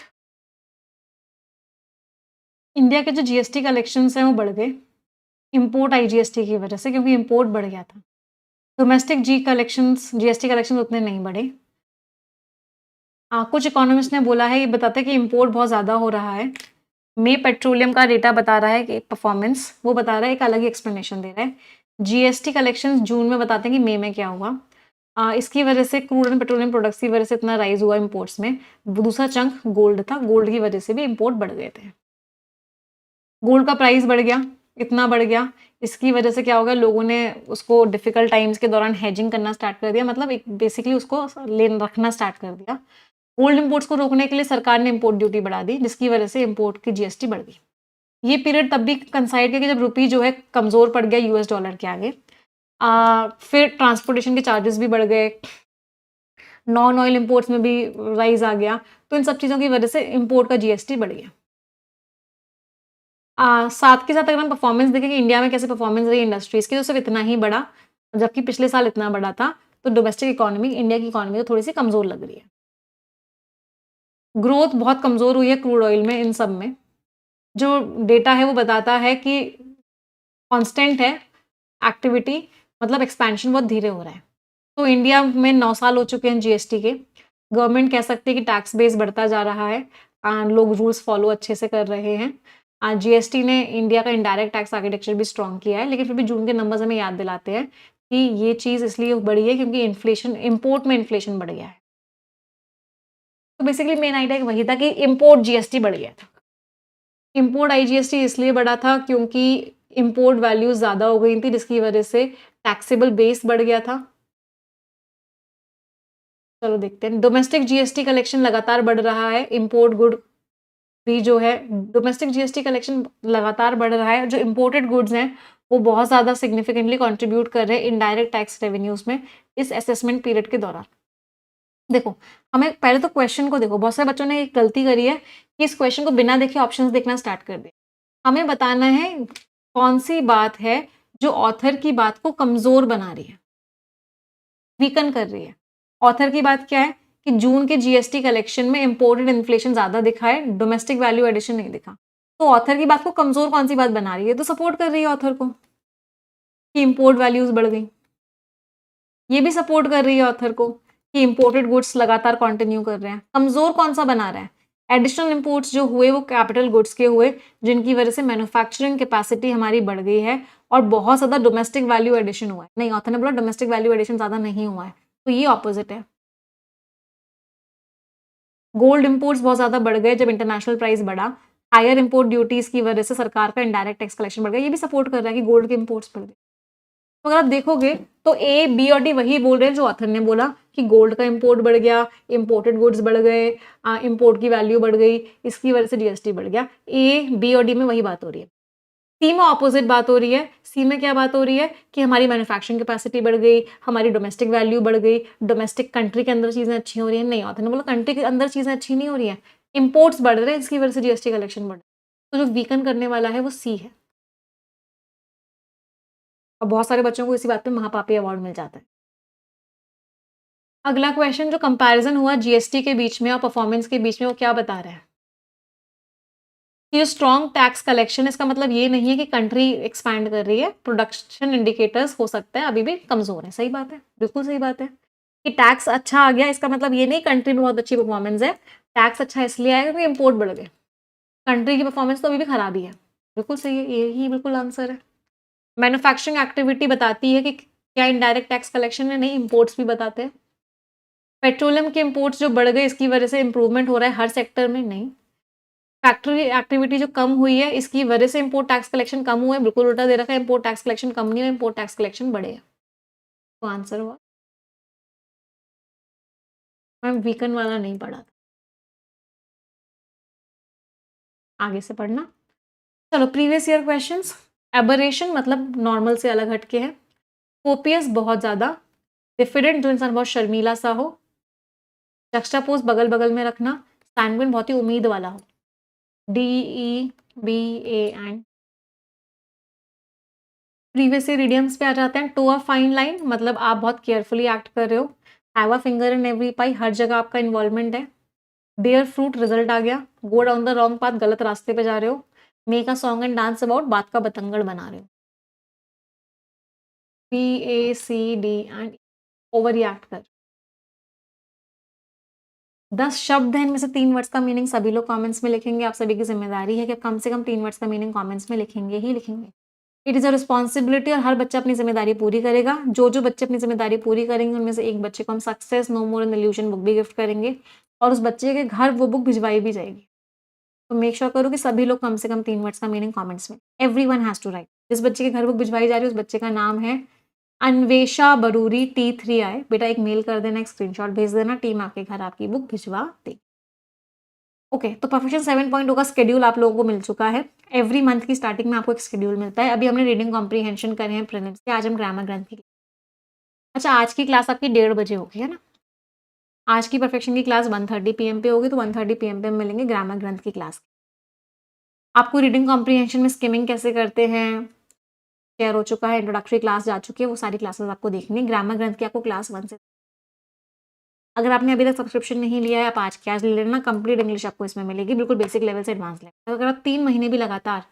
India के जो जीएसटी कलेक्शंस हैं वो बढ़ गए इंपोर्ट आईजीएसटी की वजह से, क्योंकि इंपोर्ट बढ़ गया था। डोमेस्टिक जीएसटी कलेक्शंस उतने नहीं बढ़े। कुछ इकोनॉमिस्ट ने बोला है, ये बताते हैं कि इंपोर्ट बहुत ज़्यादा हो रहा है। मे पेट्रोलियम का डेटा बता रहा है कि परफॉर्मेंस, वो बता रहा है, एक अलग ही एक्सप्लेनेशन दे रहा है। जीएसटी कलेक्शंस जून में बताते हैं कि मई में क्या हुआ। इसकी वजह से क्रूड एंड पेट्रोलियम प्रोडक्ट्स की वजह से इतना राइज हुआ इंपोर्ट्स में। दूसरा चंक गोल्ड था, गोल्ड की वजह से भी इंपोर्ट बढ़ गए थे। गोल्ड का प्राइस बढ़ गया, इतना बढ़ गया, इसकी वजह से क्या हो गया, लोगों ने उसको डिफिकल्ट टाइम्स के दौरान हेजिंग करना स्टार्ट कर दिया, मतलब एक बेसिकली उसको ले रखना स्टार्ट कर दिया। गोल्ड इंपोर्ट्स को रोकने के लिए सरकार ने इंपोर्ट ड्यूटी बढ़ा दी, जिसकी वजह से इंपोर्ट की जीएसटी बढ़ गई। ये पीरियड तब भी कंसाइड किया कि जब रुपी जो है कमजोर पड़ गया यूएस डॉलर के आगे। फिर ट्रांसपोर्टेशन के चार्जेस भी बढ़ गए, नॉन ऑयल इंपोर्ट्स में भी राइज आ गया, तो इन सब चीज़ों की वजह से इंपोर्ट का जीएसटी बढ़ गया। साथ के साथ अगर हम परफॉर्मेंस देखें कि इंडिया में कैसे परफॉर्मेंस रही इंडस्ट्रीज की, तो सिर्फ इतना ही बढ़ा, जबकि पिछले साल इतना बढ़ा था। तो डोमेस्टिक इकोनॉमी, इंडिया की इकोनॉमी तो थोड़ी सी कमजोर लग रही है। ग्रोथ बहुत कमजोर हुई है क्रूड ऑयल में, इन सब में जो डेटा है वो बताता है कि कांस्टेंट है एक्टिविटी, मतलब एक्सपेंशन बहुत धीरे हो रहा है। तो इंडिया में 9 साल हो चुके हैं जीएसटी के। गवर्नमेंट कह सकती है कि टैक्स बेस बढ़ता जा रहा है, लोग रूल्स फॉलो अच्छे से कर रहे हैं। जीएसटी ने इंडिया का इनडायरेक्ट टैक्स आर्किटेक्चर भी स्ट्रॉन्ग किया है, लेकिन फिर भी जून के नंबर्स हमें याद दिलाते हैं कि ये चीज़ इसलिए बढ़ी है क्योंकि इन्फ्लेशन, इंपोर्ट में इन्फ्लेशन बढ़ गया है। तो बेसिकली मेन आइडिया वही था कि इंपोर्ट जीएसटी बढ़ गया था। इंपोर्ट आईजीएसटी इसलिए बढ़ा था क्योंकि इंपोर्ट वैल्यूज ज़्यादा हो गई थी, जिसकी वजह से टैक्सेबल बेस बढ़ गया था। चलो देखते हैं, डोमेस्टिक जीएसटी कलेक्शन लगातार बढ़ रहा है, इंपोर्ट गुड भी जो है, डोमेस्टिक जीएसटी कलेक्शन लगातार बढ़ रहा है। जो इंपोर्टेड गुड्स हैं वो बहुत ज़्यादा सिग्निफिकेंटली कंट्रीब्यूट कर रहे हैं इनडायरेक्ट टैक्स रेवेन्यूज में इस असेसमेंट पीरियड के दौरान। देखो, हमें पहले तो क्वेश्चन को देखो, बहुत सारे बच्चों ने एक गलती करी है कि इस क्वेश्चन को बिना देखे ऑप्शंस देखना स्टार्ट कर दिया। हमें बताना है कौन सी बात है जो ऑथर की बात को कमजोर बना रही है, वीकन कर रही है। ऑथर की बात क्या है कि जून के जीएसटी कलेक्शन में इंपोर्टेड इन्फ्लेशन ज्यादा दिखा है, डोमेस्टिक वैल्यू एडिशन नहीं दिखा। तो ऑथर की बात को कमजोर कौन सी बात बना रही है, तो सपोर्ट कर रही है ऑथर को कि इंपोर्ट वैल्यूज बढ़ गई। ये भी सपोर्ट कर रही है ऑथर को कि इंपोर्टेड गुड्स लगातार कंटिन्यू कर रहे हैं। कमजोर कौन सा बना रहा है, एडिशनल इंपोर्ट्स जो हुए वो कैपिटल गुड्स के हुए, जिनकी वजह से मैन्युफैक्चरिंग कैपेसिटी हमारी बढ़ गई है और बहुत ज्यादा डोमेस्टिक वैल्यू एडिशन हुआ है। नहीं, ऑथर ने बोला डोमेस्टिक वैल्यू एडिशन ज्यादा नहीं हुआ है, तो ये ऑपोजिट है। गोल्ड इंपोर्ट्स बहुत ज्यादा बढ़ गए जब इंटरनेशनल प्राइस बढ़ा, हायर इंपोर्ट ड्यूटीज की वजह से सरकार का इनडायरेक्ट टैक्स कलेक्शन बढ़ गया, ये भी सपोर्ट कर रहा है कि गोल्ड के इंपोर्ट्स बढ़ गए। तो अगर आप देखोगे तो ए, बी और डी वही बोल रहे हैं जो ऑथर ने बोला कि गोल्ड का इंपोर्ट बढ़ गया, इंपोर्टेड गुड्स बढ़ गए, इंपोर्ट की वैल्यू बढ़ गई, इसकी वजह से जीएसटी बढ़ गया। ए, बी और डी में वही बात हो रही है। सी में ऑपोजिट बात हो रही है। सी में क्या बात हो रही है कि हमारी मैन्युफैक्चरिंग कैपेसिटी बढ़ गई, हमारी डोमेस्टिक वैल्यू बढ़ गई, डोमेस्टिक कंट्री के अंदर चीजें अच्छी हो रही है। नहीं, ऑथर ने बोला कंट्री के अंदर चीजें अच्छी नहीं हो रही है, इंपोर्ट्स बढ़ रहे हैं, इसकी वजह से जीएसटी कलेक्शन बढ़ रहा है। तो जो वीकन करने वाला है वो सी है, और बहुत सारे बच्चों को इसी बात पे महापापी अवार्ड मिल जाता है। अगला क्वेश्चन, जो कंपैरिजन हुआ जीएसटी के बीच में और परफॉर्मेंस के बीच में, वो क्या बता रहा है कि जो स्ट्रॉन्ग टैक्स कलेक्शन, इसका मतलब ये नहीं है कि कंट्री एक्सपैंड कर रही है, प्रोडक्शन इंडिकेटर्स हो सकता है अभी भी कमजोर है। सही बात है, बिल्कुल सही बात है कि टैक्स अच्छा आ गया, इसका मतलब ये नहीं कंट्री में बहुत अच्छी परफॉर्मेंस है। टैक्स अच्छा इसलिए आया क्योंकि इंपोर्ट बढ़ गए, कंट्री की परफॉर्मेंस तो अभी भी खराब ही है। बिल्कुल सही है, यही बिल्कुल आंसर है। मैन्युफैक्चरिंग एक्टिविटी बताती है कि क्या इनडायरेक्ट टैक्स कलेक्शन है, नहीं, इंपोर्ट्स भी बताते हैं। पेट्रोलियम के इंपोर्ट्स जो बढ़ गए, इसकी वजह से इंप्रूवमेंट हो रहा है हर सेक्टर में, नहीं। फैक्ट्री एक्टिविटी जो कम हुई है, इसकी वजह से इंपोर्ट टैक्स कलेक्शन कम हुए, बिल्कुल उल्टा दे रखा है, इंपोर्ट टैक्स कलेक्शन कम नहीं हुआ, इंपोर्ट टैक्स कलेक्शन बढ़े है। तो आंसर हुआ, मैम वीकन वाला नहीं पढ़ा था, आगे से पढ़ना। चलो, प्रीवियस ईयर क्वेश्चंस। एबरेशन मतलब नॉर्मल से अलग हटके है, कोपियस बहुत ज्यादा, डिफिडेंट जो इंसान बहुत शर्मीला सा हो, जक्स्टापोज बगल बगल में रखना, सैंग्विन बहुत ही उम्मीद वाला हो। DEBA। प्रीवियस ईयर इडियम्स पे आ जाते हैं। टो अ फाइन लाइन मतलब आप बहुत केयरफुली एक्ट कर रहे हो। Have a finger in every pie, हर जगह आपका इन्वॉल्वमेंट है। डियर फ्रूट रिजल्ट आ गया। Go down the wrong path, गलत रास्ते पे जा रहे हो। Make a song and dance about, बात का बतंगड़ बना रहे हो। BACD एंड ओवर रिएक्ट कर। 10 शब्द हैं, इनमें से 3 वर्ड्स का मीनिंग सभी लोग कमेंट्स में लिखेंगे। आप सभी की जिम्मेदारी है कि आप कम से कम 3 वर्ड्स का मीनिंग कमेंट्स में लिखेंगे ही लिखेंगे। इट इज़ अ रिस्पॉन्सिबिलिटी, और हर बच्चा अपनी जिम्मेदारी पूरी करेगा। जो बच्चे अपनी जिम्मेदारी पूरी करेंगे उनमें से एक बच्चे को हम success no more an illusion book भी गिफ्ट करेंगे, और उस बच्चे के घर वो बुक भिजवाई भी जाएगी। तो मेक श्योर करो कि सभी लोग कम से कम 3 वर्ड्स का मीनिंग कमेंट्स में, एवरीवन हैज़ टू राइट। जिस बच्चे के घर बुक भिजवाई जा रही है उस बच्चे का नाम है अन्वेषा बरूरी T3I। बेटा एक मेल कर देना, एक स्क्रीनशॉट भेज देना, टीम आपके घर आपकी बुक भिजवा देगी। ओके, तो परफेक्शन 7.0 का शेड्यूल आप लोगों को मिल चुका है। एवरी मंथ की स्टार्टिंग में आपको एक शेड्यूल मिलता है। अभी हमने रीडिंग कॉम्प्रीहेंशन करे हैं प्रीलिम्स के, आज हम ग्रामर ग्रंथ की। अच्छा, आज की क्लास आपकी 1:30 बजे होगी, है ना? आज की परफेक्शन की क्लास 1:30 PM पे होगी, तो 1:30 PM पे हम मिलेंगे ग्रामर ग्रंथ की क्लास। आपको रीडिंग कॉम्प्रीहेंशन में स्किमिंग कैसे करते हैं शेयर हो चुका है, इंट्रोडक्टरी क्लास जा चुकी है, वो सारी क्लासेस आपको देखनी है। ग्रामर ग्रंथ की आपको क्लास 1 से, अगर आपने अभी तक सब्सक्रिप्शन नहीं लिया है, आप आज के आज ले लेना। कंप्लीट इंग्लिश आपको इसमें मिलेगी, बिल्कुल बेसिक लेवल से एडवांस लेवल। अगर आप 3 महीने भी लगातार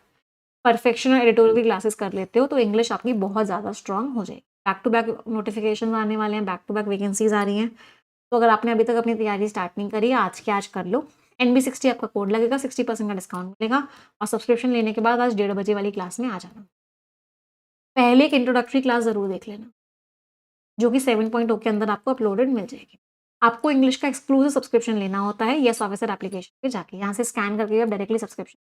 परफेक्शन और एडिटोरियल की क्लासेस कर लेते हो तो इंग्लिश आपकी बहुत ज़्यादा स्ट्रांग हो जाएगी। बैक टू बैक नोटिफिकेशन आने वाले हैं, बैक टू बैक वैकेंसीज आ रही हैं। तो अगर आपने अभी तक अपनी तैयारी स्टार्ट नहीं करी, आज के आज कर लो। NB60 आपका कोड लगेगा, 60% का डिस्काउंट मिलेगा, और सब्सक्रिप्शन लेने के बाद आज 1:30 बजे वाली क्लास में आ जाना। पहले एक इंट्रोडक्टरी क्लास ज़रूर देख लेना, जो कि 7.0 के अंदर आपको अपलोडेड मिल जाएगी। आपको इंग्लिश का एक्सक्लूसिव सब्सक्रिप्शन लेना होता है येस ऑफिसर एप्लीकेशन पे जाके, यहाँ से स्कैन करके आप डायरेक्टली सब्सक्रिप्शन।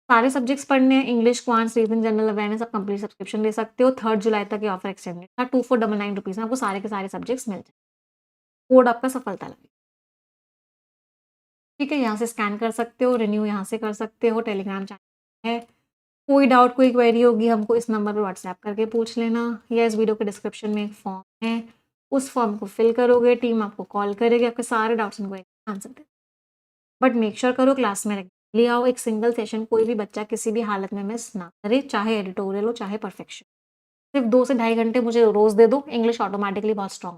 सारे सब्जेक्ट्स पढ़ने हैं, English, quants, reasoning, general awareness, आप कंप्लीट सब्सक्रिप्शन ले सकते हो। 3 जुलाई तक ये ऑफर एक्सटेंडेड था। 2499 रुपीज़ में आपको सारे के सारे सब्जेक्ट्स मिल जाए। कोड आपका सफलता लगे, ठीक है? यहाँ से स्कैन कर सकते हो, रिन्यू यहाँ से कर सकते हो। टेलीग्राम चैनल है, कोई डाउट कोई क्वेरी होगी हमको इस नंबर पर व्हाट्सएप करके पूछ लेना, या इस वीडियो के डिस्क्रिप्शन में एक फॉर्म है, उस फॉर्म को फिल करोगे, टीम आपको कॉल करेगी, आपके सारे डाउट्स इनको answer they. But make sure करो क्लास में ले आओ। एक सिंगल सेशन कोई भी बच्चा किसी भी हालत में मिस ना करे, चाहे एडिटोरियल हो चाहे परफेक्शन। सिर्फ 2 से ढाई घंटे मुझे रोज दे दो, इंग्लिश ऑटोमेटिकली बहुत स्ट्रांग